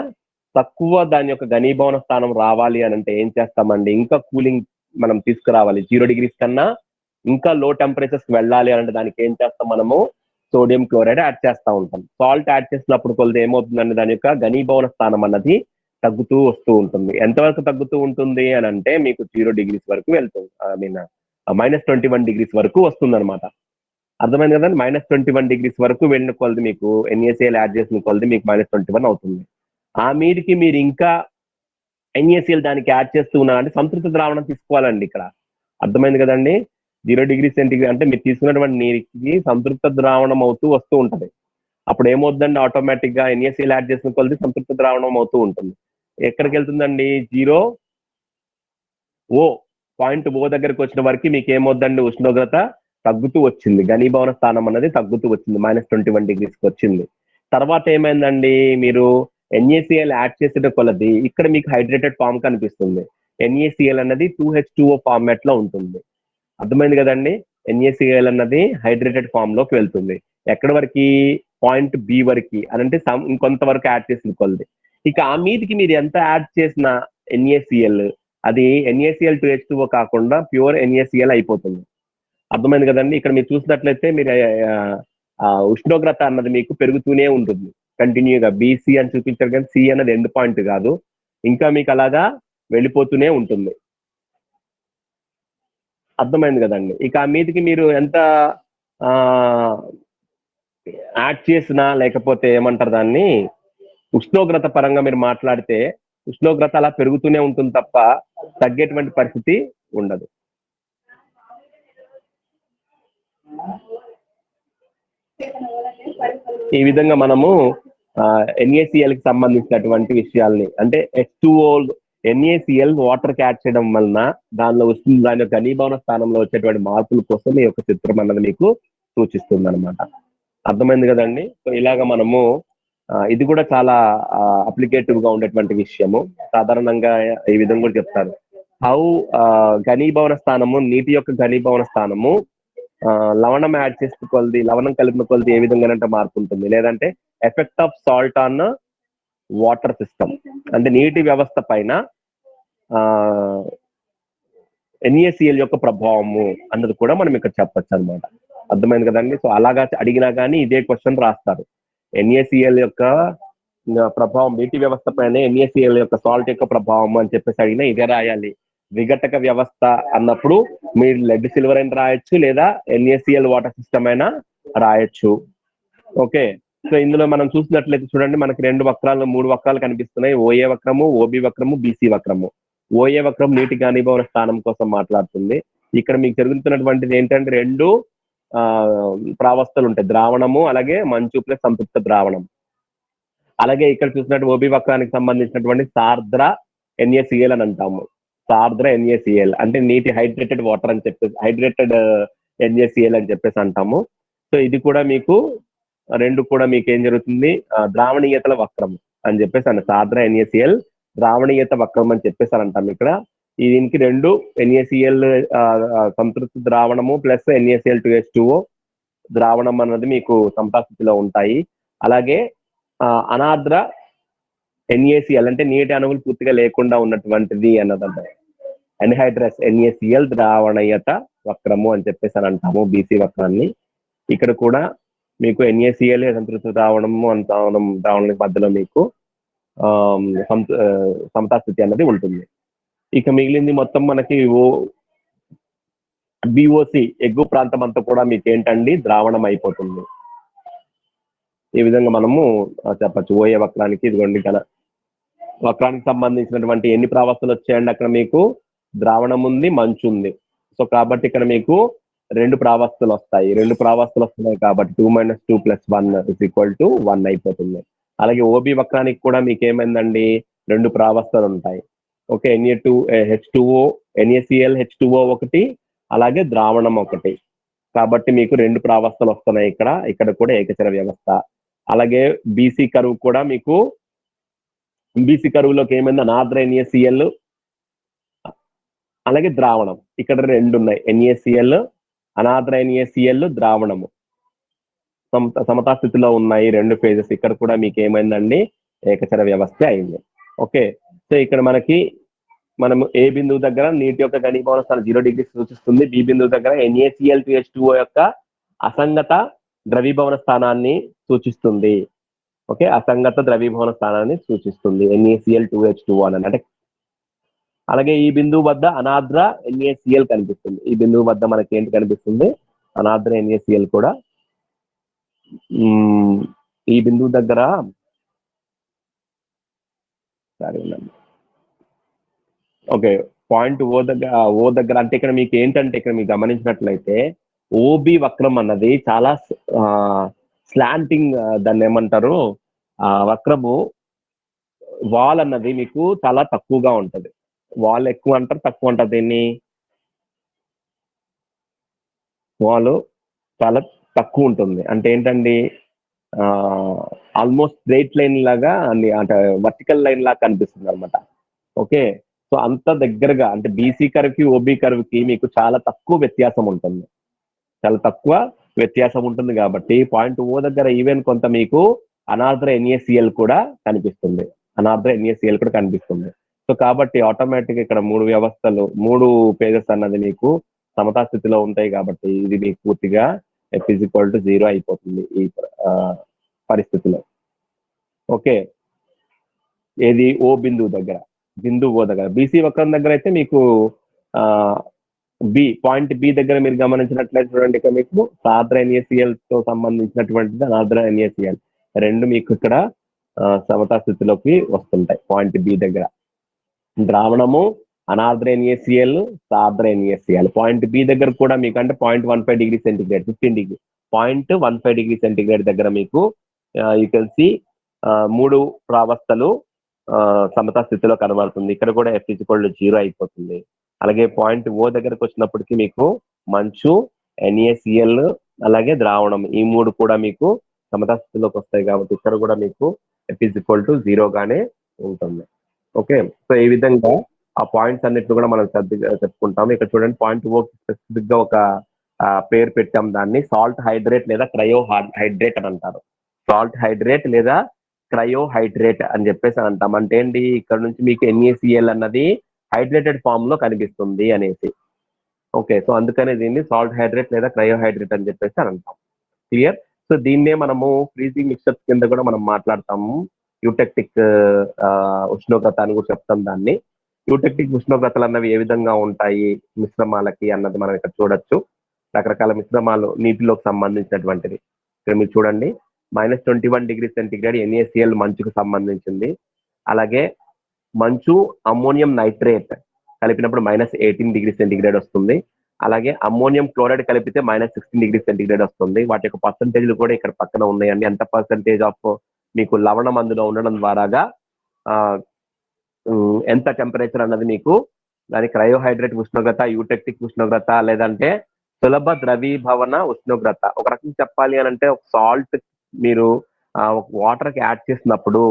తక్కువ దాని యొక్క ఘనీభవన స్థానం రావాలి అని అంటే ఏం చేస్తామండి, ఇంకా కూలింగ్ మనం తీసుకురావాలి. 0 డిగ్రీస్ కన్నా ఇంకా లో టెంపరేచర్స్ వెళ్ళాలి అని అంటే దానికి ఏం చేస్తాం, మనము సోడియం క్లోరైడ్ యాడ్ చేస్తూ ఉంటాం. సాల్ట్ యాడ్ చేసినప్పుడు కొలిది ఏమవుతుందండి, దాని యొక్క ఘనీభవన స్థానం అన్నది తగ్గుతూ వస్తూ ఉంటుంది. ఎంతవరకు తగ్గుతూ ఉంటుంది అని అంటే మీకు 0 డిగ్రీస్ వరకు వెళ్తుంది. ఐ మీన్ -21 డిగ్రీస్ వరకు వస్తుంది అనమాట. అర్థమైంది కదండి. -21 డిగ్రీస్ వరకు వెళ్ళిన కొలది మీకు NaCl యాడ్ చేసిన కొలది మీకు -21 అవుతుంది. ఆ మీదికి మీరు ఇంకా NaCl దానికి యాడ్ చేస్తూ ఉన్నారంటే సంతృప్త ద్రావణం తీసుకోవాలండి ఇక్కడ. అర్థమైంది కదండి. 0 డిగ్రీ సెంటిగ్రేడ్ అంటే మీరు తీసుకున్నటువంటి నీటికి సంతృప్త ద్రావణం అవుతూ వస్తూ ఉంటది. అప్పుడు ఏమవుతుందండి, ఆటోమేటిక్ గా NaCl యాడ్ చేసిన కొలది సంతృప్త ద్రావణం అవుతూ ఉంటుంది. ఎక్కడికి వెళ్తుందండి, 0 పాయింట్ O దగ్గరికి వచ్చిన వరకు మీకు ఏమవుతుందండి, ఉష్ణోగ్రత తగ్గుతూ వచ్చింది. ఘనీభవన స్థానం అనేది తగ్గుతూ వచ్చింది, -21 డిగ్రీస్కి వచ్చింది. తర్వాత ఏమైందండి, మీరు NaCl యాడ్ చేసిన కొలది ఇక్కడ మీకు హైడ్రేటెడ్ ఫామ్ కనిపిస్తుంది. NaCl అన్నది 2H2O ఫార్మాట్ లో ఉంటుంది. అర్థమైంది కదండి. NaCl అన్నది హైడ్రేటెడ్ ఫామ్ లోకి వెళ్తుంది. ఎక్కడి వరకు, పాయింట్ B వరకు అని అంటే ఇంకొంత వరకు యాడ్ చేసిన కొలది. ఇక ఆ మీదికి మీరు ఎంత యాడ్ చేసిన NaCl అది NaCl 2H2O కాకుండా ప్యూర్ NaCl అయిపోతుంది. అర్థమైంది కదండి. ఇక్కడ మీరు చూసినట్లయితే మీరు ఉష్ణోగ్రత అన్నది మీకు పెరుగుతూనే ఉంటుంది కంటిన్యూగా. BC అని చూపించారు కానీ C అన్నది ఎండ్ పాయింట్ కాదు, ఇంకా మీకు అలాగా వెళ్ళిపోతూనే ఉంటుంది. అర్థమైంది కదండి. ఇక ఆ మీదికి మీరు ఎంత యాడ్ చేసినా లేకపోతే ఏమంటారు దాన్ని, ఉష్ణోగ్రత పరంగా మీరు మాట్లాడితే ఉష్ణోగ్రత అలా పెరుగుతూనే ఉంటుంది తప్ప తగ్గేటువంటి పరిస్థితి ఉండదు. ఈ విధంగా మనము NaCl కి సంబంధించినటువంటి విషయాల్ని, అంటే H2O NaCl వాటర్ కి యాడ్ చేయడం వలన దానిలో వస్తుంది, దాని యొక్క ఘనీభవన స్థానంలో వచ్చేటువంటి మార్పుల కోసం ఈ యొక్క చిత్రం అన్నది మీకు సూచిస్తుంది అనమాట. అర్థమైంది కదండి. సో ఇలాగ మనము ఇది కూడా చాలా అప్లికేటివ్ గా ఉండేటువంటి విషయము. సాధారణంగా ఈ విధంగా కూడా చెప్తారు, హౌ ఘనీభవన స్థానము, నీటి యొక్క ఘనీభవన స్థానము లవణం యాడ్ చేసిన కొలది, లవణం కలిపిన కొలది ఏ విధంగా మార్పు ఉంటుంది, లేదంటే effect of salt on water system, అంటే నీటి వ్యవస్థ పైన NaCl యొక్క ప్రభావము అన్నది కూడా మనం ఇక్కడ చెప్పచ్చు అనమాట. అర్థమైంది కదండి. సో అలాగా అడిగినా కానీ ఇదే క్వశ్చన్ రాస్తారు. NaCl యొక్క ప్రభావం నీటి వ్యవస్థ పైన NaCl యొక్క సాల్ట్ యొక్క ప్రభావం అని చెప్పేసి అడిగినా ఇదే రాయాలి. విఘటక వ్యవస్థ అన్నప్పుడు మీరు లెడ్ సిల్వర్ అయినా రాయొచ్చు, లేదా NaCl వాటర్ సిస్టమ్ అయినా రాయొచ్చు. ఓకే. సో ఇందులో మనం చూసినట్లయితే చూడండి, మనకి 3 వక్రాలు కనిపిస్తున్నాయి. OA వక్రము, OB వక్రము, BC వక్రము. OA వక్రం నీటి ఘనీభవన స్థానం కోసం మాట్లాడుతుంది. ఇక్కడ మీకు జరుగుతున్నటువంటిది ఏంటంటే 2 ప్రావస్థలు ఉంటాయి, ద్రావణము అలాగే మంచు ప్లస్ సంతృప్త ద్రావణం. అలాగే ఇక్కడ చూసినట్టు OB వక్రానికి సంబంధించినటువంటి సార్ద్ర NaCl అని అంటాము. సార్ద్ర NaCl అంటే నీటి హైడ్రేటెడ్ వాటర్ అని చెప్పేసి, హైడ్రేటెడ్ NaCl అని చెప్పేసి అంటాము. సో ఇది కూడా మీకు 2 కూడా మీకు ఏం జరుగుతుంది, ద్రావణీయతల వక్రం అని చెప్పేసి అన్న సార్ద్ర NaCl ద్రావణీయత వక్రం అని చెప్పేసి అని అంటాం. ఇక్కడ దీనికి 2 NaCl సంతృప్త ద్రావణము ప్లస్ NaCl 2H2O ద్రావణం అన్నది మీకు సమతాస్థితిలో ఉంటాయి. అలాగే అనార్ద్ర NaCl అంటే నీటి అణువులు పూర్తిగా లేకుండా ఉన్నటువంటిది అన్నదంట, ఎన్హైడ్రస్ NaCl ద్రావణీయత వక్రము అని చెప్పేసి అని అంటాము BC వక్రాన్ని. ఇక్కడ కూడా మీకు NaCl సంతృప్త ద్రావణము ద్రావణానికి మధ్యలో మీకు సమతాస్థితి అన్నది ఉంటుంది. ఇక మిగిలింది మొత్తం మనకి BOC ఎగువ ప్రాంతం అంతా కూడా మీకు ఏంటండి, ద్రావణం అయిపోతుంది. ఈ విధంగా మనము చెప్పచ్చు. OA వక్రానికి ఇదిగోండి వక్రానికి సంబంధించినటువంటి ఎన్ని ప్రావస్థలు వచ్చాయండి, అక్కడ మీకు ద్రావణం ఉంది, మంచు ఉంది. సో కాబట్టి ఇక్కడ మీకు 2 ప్రావస్థలు వస్తాయి. 2 ప్రావస్థలు వస్తున్నాయి కాబట్టి 2 - 2 + 1 = 1 అయిపోతుంది. అలాగే OB వక్రానికి కూడా మీకు ఏమైందండి, 2 ప్రావస్థలు ఉంటాయి. ఓకే, H2O NaCl H2O ఒకటి, అలాగే ద్రావణం ఒకటి. కాబట్టి మీకు 2 ప్రావస్థలు వస్తున్నాయి ఇక్కడ కూడా ఏకచర వ్యవస్థ. అలాగే BC కరువు కూడా మీకు బీసీ కరువులోకి ఏమైంది అనాద్ర NaCl అలాగే ద్రావణం. ఇక్కడ రెండు ఉన్నాయి, NaCl అనాద్ర NaCl ద్రావణము సమతా స్థితిలో ఉన్నాయి రెండు ఫేజెస్. ఇక్కడ కూడా మీకు ఏమైందండి ఏకచర వ్యవస్థ అయింది. ఓకే, సో ఇక్కడ మనము ఏ బిందువు దగ్గర నీటి యొక్క ఘనీభవన స్థానం 0 డిగ్రీ సూచిస్తుంది, బి బిందువు దగ్గర NaCl2H2O యొక్క అసంగత ద్రవీభవన స్థానాన్ని సూచిస్తుంది. ఓకే, అసంగత ద్రవీభవన స్థానాన్ని సూచిస్తుంది NaCl2H2O అని. అంటే అలాగే ఈ బిందువు వద్ద అనాద్ర NaCl కనిపిస్తుంది. ఈ బిందువు వద్ద మనకి ఏంటి కనిపిస్తుంది, అనాద్ర NaCl కూడా. ఈ బిందువు దగ్గర ఓకే, పాయింట్ ఓ దగ్గర అంటే ఇక్కడ మీకు ఏంటంటే ఇక్కడ మీకు గమనించినట్లయితే ఓబి వక్రం అన్నది చాలా స్లాంటింగ్, దాన్ని ఏమంటారు, వక్రము వాల్ అన్నది మీకు చాలా తక్కువగా ఉంటది. వాల్ ఎక్కువ అంటారు, తక్కువ అంటారు, దీన్ని వాల్ చాలా తక్కువ ఉంటుంది. అంటే ఏంటండి, ఆల్మోస్ట్ స్ట్రైట్ లైన్ లాగా అంటే వర్టికల్ లైన్ లాగా కనిపిస్తుంది అనమాట. ఓకే, సో అంత దగ్గరగా అంటే బీసీ కర్వ్కి ఓబీ కర్వ్కి మీకు చాలా తక్కువ వ్యత్యాసం ఉంటుంది, చాలా తక్కువ వ్యత్యాసం ఉంటుంది. కాబట్టి పాయింట్ ఓ దగ్గర ఈవెన్ కొంత మీకు అనాద్ర NaCl కూడా కనిపిస్తుంది, అనాద్ర NaCl కూడా కనిపిస్తుంది. సో కాబట్టి ఆటోమేటిక్ ఇక్కడ మూడు పేజెస్ అన్నది మీకు సమతా స్థితిలో ఉంటాయి. కాబట్టి ఇది మీకు పూర్తిగా F=0 అయిపోతుంది ఈ పరిస్థితిలో. ఓకే, ఏది ఓ బిందువు దగ్గర, బీసీ వక్రం దగ్గర అయితే మీకు పాయింట్ బి దగ్గర మీరు గమనించినట్లయితే చూడండి, ఇక్కడ మీకు సాద్ర NaCl తో సంబంధించినటువంటిది అనాద్ర NaCl రెండు మీకు ఇక్కడ సమతా స్థితిలోకి వస్తుంటాయి. పాయింట్ బి దగ్గర ద్రావణము అనాద్ర NaCl, సాద్ర NaCl. పాయింట్ బి దగ్గర కూడా మీకు అంటే 0.15 డిగ్రీ సెంటిగ్రేడ్, 0.15 డిగ్రీ సెంటిగ్రేడ్ దగ్గర మీకు యూ కెన్ సి మూడు ప్రావస్థలు సమతా స్థితిలో కనబడుతుంది. ఇక్కడ కూడా F=0 అయిపోతుంది. అలాగే పాయింట్ ఓ దగ్గరకు వచ్చినప్పటికీ మీకు మంచు, NaCl అలాగే ద్రావణం ఈ మూడు కూడా మీకు సమతా స్థితిలోకి వస్తాయి. కాబట్టి ఇక్కడ కూడా మీకు F=0 గానే ఉంటుంది. ఓకే, సో ఈ విధంగా ఆ పాయింట్స్ అన్నిటిని కూడా మనం చెప్పుకుంటాము. ఇక్కడ చూడండి, పాయింట్ ఓ స్పెసిఫిక్ గా ఒక పేరు పెట్టాం, దాన్ని సాల్ట్ హైడ్రేట్ లేదా క్రయో హైడ్రేట్ అని అంటారు. సాల్ట్ హైడ్రేట్ లేదా క్రయో హైడ్రేట్ అని చెప్పేసి అంటాం. అంటే ఏంటి, ఇక్కడ నుంచి మీకు NaCl అన్నది హైడ్రేటెడ్ ఫామ్ లో కనిపిస్తుంది అనేసి. ఓకే, సో అందుకనే దీన్ని సాల్ట్ హైడ్రేట్ లేదా క్రయో హైడ్రేట్ అని చెప్పేసి అని అంటాం. క్లియర్? సో దీన్నే మనము ఫ్రీజింగ్ మిక్సర్స్ కింద కూడా మనం మాట్లాడతాము. యూటెక్టిక్ ఉష్ణోగ్రత అని కూడా చెప్తాం దాన్ని. యూటెక్టిక్ ఉష్ణోగ్రతలు అన్నవి ఏ విధంగా ఉంటాయి మిశ్రమాలకి అన్నది మనం ఇక్కడ చూడొచ్చు. రకరకాల మిశ్రమాలు నీటిలోకి సంబంధించినటువంటిది ఇక్కడ మీరు చూడండి. -21 డిగ్రీ సెంటిగ్రేడ్ NaCl మంచుకు సంబంధించింది. అలాగే మంచు అమ్మోనియం నైట్రేట్ కలిపినప్పుడు -18 డిగ్రీ సెంటిగ్రేడ్ వస్తుంది. అలాగే అమ్మోనియం క్లోరైడ్ కలిపితే -16 డిగ్రీ సెంటిగ్రేడ్ వస్తుంది. వాటి యొక్క పర్సంటేజ్లు కూడా ఇక్కడ పక్కన ఉన్నాయండి. ఎంత పర్సంటేజ్ ఆఫ్ మీకు లవణం అందులో ఉండడం ద్వారాగా ఎంత టెంపరేచర్ అన్నది మీకు దాని క్రయోహైడ్రేట్ ఉష్ణోగ్రత, యూటెక్టిక్ ఉష్ణోగ్రత లేదంటే సులభ ద్రవీభవన ఉష్ణోగ్రత. ఒక రకంగా చెప్పాలి అని అంటే ఒక సాల్ట్ మీరు వాటర్ కి యాడ్ చేసినప్పుడు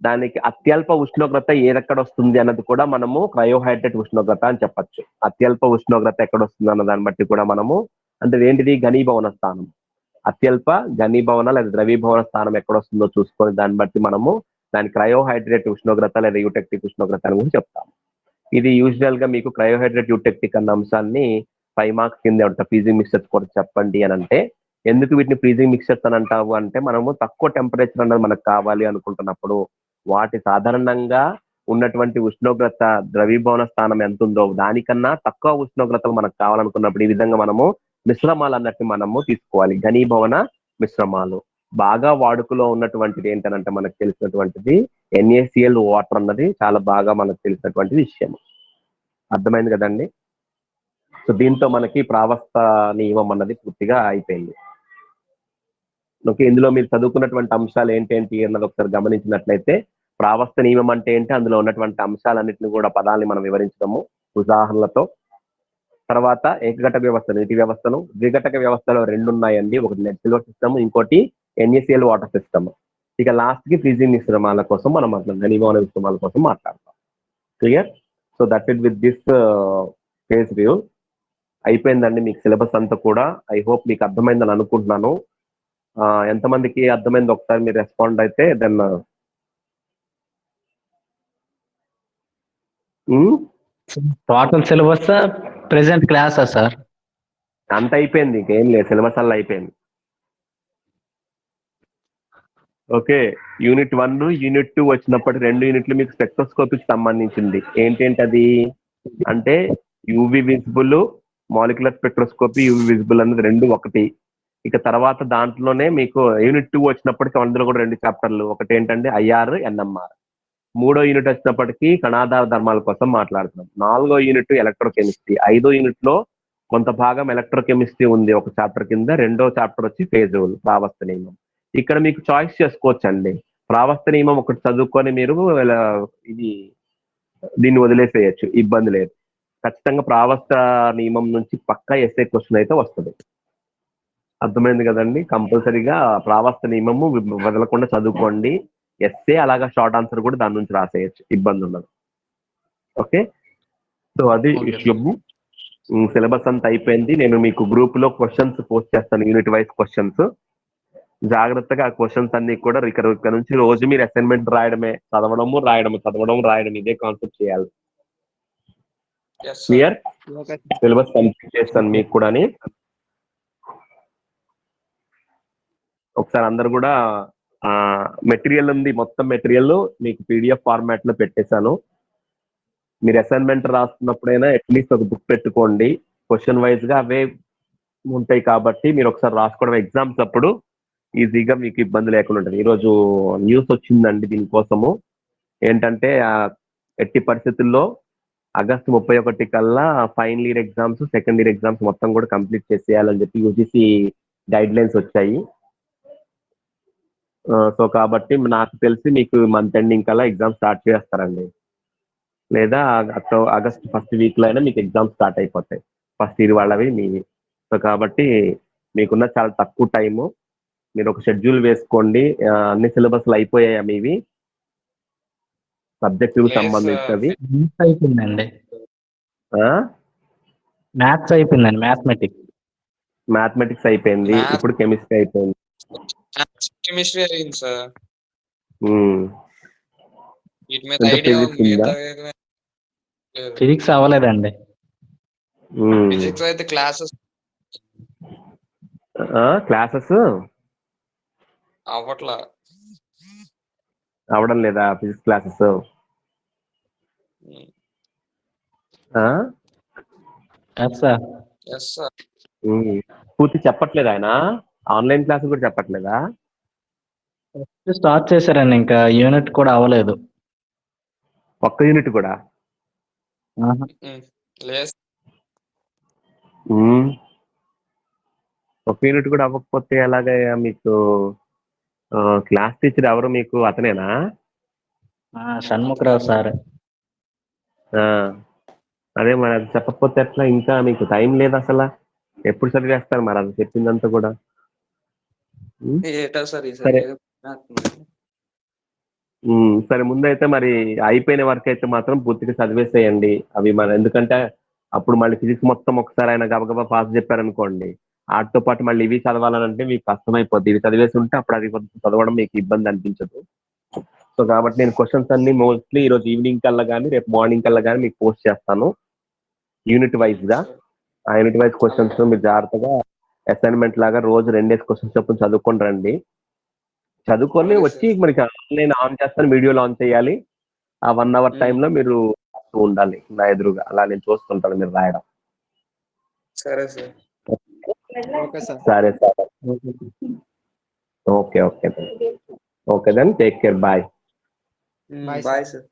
దానికి అత్యల్ప ఉష్ణోగ్రత ఏదెక్కడ వస్తుంది అన్నది కూడా మనము క్రయోహైడ్రేట్ ఉష్ణోగ్రత అని చెప్పచ్చు. అత్యల్ప ఉష్ణోగ్రత ఎక్కడ వస్తుంది అన్న దాన్ని బట్టి కూడా మనము అంటే ఏంటిది ఘనీభవన స్థానం, అత్యల్ప ఘనీభవన లేదా ద్రవీభవన స్థానం ఎక్కడ వస్తుందో చూసుకొని దాన్ని బట్టి మనము దాని క్రయోహైడ్రేట్ ఉష్ణోగ్రత లేదా యూటెక్టిక్ ఉష్ణోగ్రత అని కూడా చెప్తాము. ఇది యూజువల్ గా మీకు క్రయోహైడ్రేట్ యూటెక్టిక్ అన్న అంశాన్ని 5 మార్క్స్ కింద ఉంటుంది. ఫ్రీజింగ్ మిక్సర్స్ కూడా చెప్పండి అని అంటే, ఎందుకు వీటిని ఫ్రీజింగ్ మిక్సర్స్ అని అంటావు అంటే మనము తక్కువ టెంపరేచర్ అన్నది మనకు కావాలి అనుకుంటున్నప్పుడు వాటి సాధారణంగా ఉన్నటువంటి ఉష్ణోగ్రత ద్రవీభవన స్థానం ఎంత ఉందో దానికన్నా తక్కువ ఉష్ణోగ్రతలు మనకు కావాలనుకున్నప్పుడు ఈ విధంగా మనము మిశ్రమాలు అన్నట్టు మనము తీసుకోవాలి. ఘనీభవన మిశ్రమాలు బాగా వాడుకలో ఉన్నటువంటిది ఏంటనంటే మనకు తెలిసినటువంటిది NaCl వాటర్ అన్నది చాలా బాగా మనకు తెలిసినటువంటి విషయం. అర్థమైంది కదండి? సో దీంతో మనకి ప్రావస్థ నియమం అన్నది పూర్తిగా అయిపోయింది. ఓకే, ఇందులో మీరు చదువుకున్నటువంటి అంశాలు ఏంటేంటి అన్నది ఒకసారి గమనించినట్లయితే ప్రావస్థ నియమం అంటే ఏంటి, అందులో ఉన్నటువంటి అంశాలన్నింటినీ కూడా పదాలని మనం వివరించడము ఉదాహరణలతో. తర్వాత ఏకఘటక వ్యవస్థ, నీటి వ్యవస్థను. ద్విఘటక వ్యవస్థలో 2 ఉన్నాయండి, ఒకటి నెట్ సిల్వర్ సిస్టమ్, ఇంకోటి NaCl వాటర్ సిస్టమ్. ఇక లాస్ట్ కి ఫిజీ మిశ్రమాల కోసం మనం మాట్లాడదాం, ఘనీభవన మిశ్రమాల కోసం మాట్లాడతాం. Clear? So that it with this phase review. అయిపోయిందండి మీకు సిలబస్ అంతా కూడా. ఐ హోప్ మీకు అర్థమైందని అనుకుంటున్నాను. ఎంతమందికి అర్థమైంది ఒకసారి మీరు రెస్పాండ్ అయితే దెన్ టోటల్ సిలబస్ ప్రెసెంట్ క్లాసా సార్? అంత అయిపోయింది, ఇంకేం లేదు, సిలబస్ అలా అయిపోయింది. ఓకే, యూనిట్ 1 యూనిట్ 2 వచ్చినప్పటి 2 యూనిట్లు మీకు స్పెక్ట్రోస్కోపీకి సంబంధించింది. ఏంటేంటి అది అంటే UV visible, molecular spectroscopy, UV visible అనేది 2 ఒకటి. ఇక తర్వాత దాంట్లోనే మీకు యూనిట్ 2 వచ్చినప్పటికీ అందులో కూడా 2 చాప్టర్లు. ఒకటి ఏంటంటే ఐఆర్, ఎన్ఎంఆర్. 3వ యూనిట్ వచ్చినప్పటికీ కణాధార ధర్మాల కోసం మాట్లాడుతున్నాం. 4వ యూనిట్ ఎలక్ట్రోకెమిస్ట్రీ. 5వ యూనిట్ లో కొంత భాగం ఎలక్ట్రోకెమిస్ట్రీ ఉంది ఒక చాప్టర్ కింద. 2వ చాప్టర్ వచ్చి ఫేజ్ రూల్, ప్రావస్థ నియమం. ఇక్కడ మీకు చాయిస్ చేసుకోవచ్చు అండి. ప్రావస్థ నియమం ఒకటి చదువుకొని మీరు ఇది దీన్ని వదిలేసేయచ్చు, ఇబ్బంది లేదు. ఖచ్చితంగా ప్రావస్థ నియమం నుంచి పక్కా ఎస్ఏ క్వశ్చన్ అయితే వస్తుంది. అర్థమైంది కదండి? కంపల్సరీగా ప్రావస్థ నియమము వదలకుండా చదువుకోండి. ఎస్ఏ అలాగా షార్ట్ ఆన్సర్ కూడా దాని నుంచి రాసేయచ్చు, ఇబ్బంది ఉండదు. ఓకే, సో అది విషయము. సిలబస్ అంతా అయిపోయింది. నేను మీకు గ్రూప్ లో క్వశ్చన్స్ పోస్ట్ చేస్తాను, యూనిట్ వైజ్ క్వశ్చన్స్. జాగ్రత్తగా ఆ క్వశ్చన్స్ అన్ని కూడా ఇక్కడ నుంచి రోజు మీరు అసైన్మెంట్ రాయడమే, చదవడం రాయడం, ఇదే కాన్సెప్ట్ చేయాలి. క్లియర్? సిలబస్ కంప్లీట్ చేస్తాను మీకు కూడా. ఒకసారి అందరు కూడా మెటీరియల్ ఉంది, మొత్తం మెటీరియల్ మీకు పీడిఎఫ్ ఫార్మాట్ లో పెట్టేశాను. మీరు అసైన్మెంట్ రాస్తున్నప్పుడైనా అట్లీస్ట్ ఒక బుక్ పెట్టుకోండి. క్వశ్చన్ వైజ్ గా అవే ఉంటాయి కాబట్టి మీరు ఒకసారి రాసుకోవడం ఎగ్జామ్స్ అప్పుడు ఈజీగా మీకు ఇబ్బంది లేకుండా ఉంటుంది. ఈరోజు న్యూస్ వచ్చిందండి దీనికోసము. ఏంటంటే ఎట్టి పరిస్థితుల్లో ఆగస్టు 31 కల్లా final year exams, second year exams మొత్తం కూడా కంప్లీట్ చేసేయాలని చెప్పి యూజీసీ గైడ్ లైన్స్ వచ్చాయి. సో కాబట్టి నాకు తెలిసి మీకు మంత్ ఎండింగ్ కల్లా ఎగ్జామ్ స్టార్ట్ చేస్తారండి, లేదా ఆగస్ట్ ఫస్ట్ వీక్ లో అయినా మీకు ఎగ్జామ్ స్టార్ట్ అయిపోతాయి, ఫస్ట్ ఇయర్ వాళ్ళవి మీవి. సో కాబట్టి మీకున్న చాలా తక్కువ టైము. మీరు ఒక షెడ్యూల్ వేసుకోండి. అన్ని సిలబస్లు అయిపోయాయా మీవి? సబ్జెక్టుకు సంబంధించినవి అయిపోయిందండి. మ్యాథ్స్ అయిపోయిందండి, మ్యాథమెటిక్స్ అయిపోయింది, ఇప్పుడు కెమిస్ట్రీ అయిపోయింది. కెమిస్ట్రీ అయింది సార్. ఫిజిక్స్ అవ్వలేదండి. ఫిజిక్స్ అయితే క్లాసెస్ అవడం లేదా? ఫిజిక్స్ క్లాసెస్ పూర్తి చెప్పట్లేదు ఆయన. ఆన్లైన్ క్లాస్ కూడా చెప్పట్లేదా? స్టార్ట్ చేశారండి, ఇంకా యూనిట్ కూడా అవ్వలేదు. ఒక్క యూనిట్ కూడా ఒక యూనిట్ కూడా అవ్వకపోతే ఎలాగా? మీకు క్లాస్ టీచర్ ఎవరు మీకు? అతనేనా? షణ్ముఖరావు సార్. అదే మరి అది చెప్పకపోతే ఎట్లా? ఇంకా మీకు టైం లేదు అసలు. ఎప్పుడు చదివేస్తారు మరి అది చెప్పిందంతా కూడా? సరే, ముందైతే మరి అయిపోయిన వరకు అయితే మాత్రం పూర్తిగా చదివేసేయండి అవి. మరి ఎందుకంటే అప్పుడు మళ్ళీ ఫిజిక్స్ మొత్తం ఒకసారి ఆయన గబగబా పాస్ చెప్పారనుకోండి, వాటితో పాటు మళ్ళీ ఇవి చదవాలని అంటే మీకు కష్టమైపోద్ది. ఇవి చదివేసి ఉంటే అప్పుడు అది చదవడం మీకు ఇబ్బంది అనిపించదు. సో కాబట్టి నేను క్వశ్చన్స్ అన్ని మోస్ట్లీ ఈరోజు ఈవినింగ్ కల్లా కానీ రేపు మార్నింగ్ కల్లా కానీ మీకు పోస్ట్ చేస్తాను యూనిట్ వైజ్ గా. ఆ యూనిట్ వైజ్ క్వశ్చన్స్ మీరు జాగ్రత్తగా అసైన్మెంట్ లాగా రోజు 2 క్వశ్చన్స్ చొప్పున చదువుకొని రండి. చదువుకొని వచ్చి మరి నేను ఆన్ చేస్తాను, వీడియోలో ఆన్ చేయాలి. ఆ 1 hour టైంలో మీరు ఉండాలి నా ఎదురుగా, అలా నేను చూస్తుంటాను మీరు రాయడం. సరే సార్. సరే sir. Okay okay then take care. Bye. Bye sir.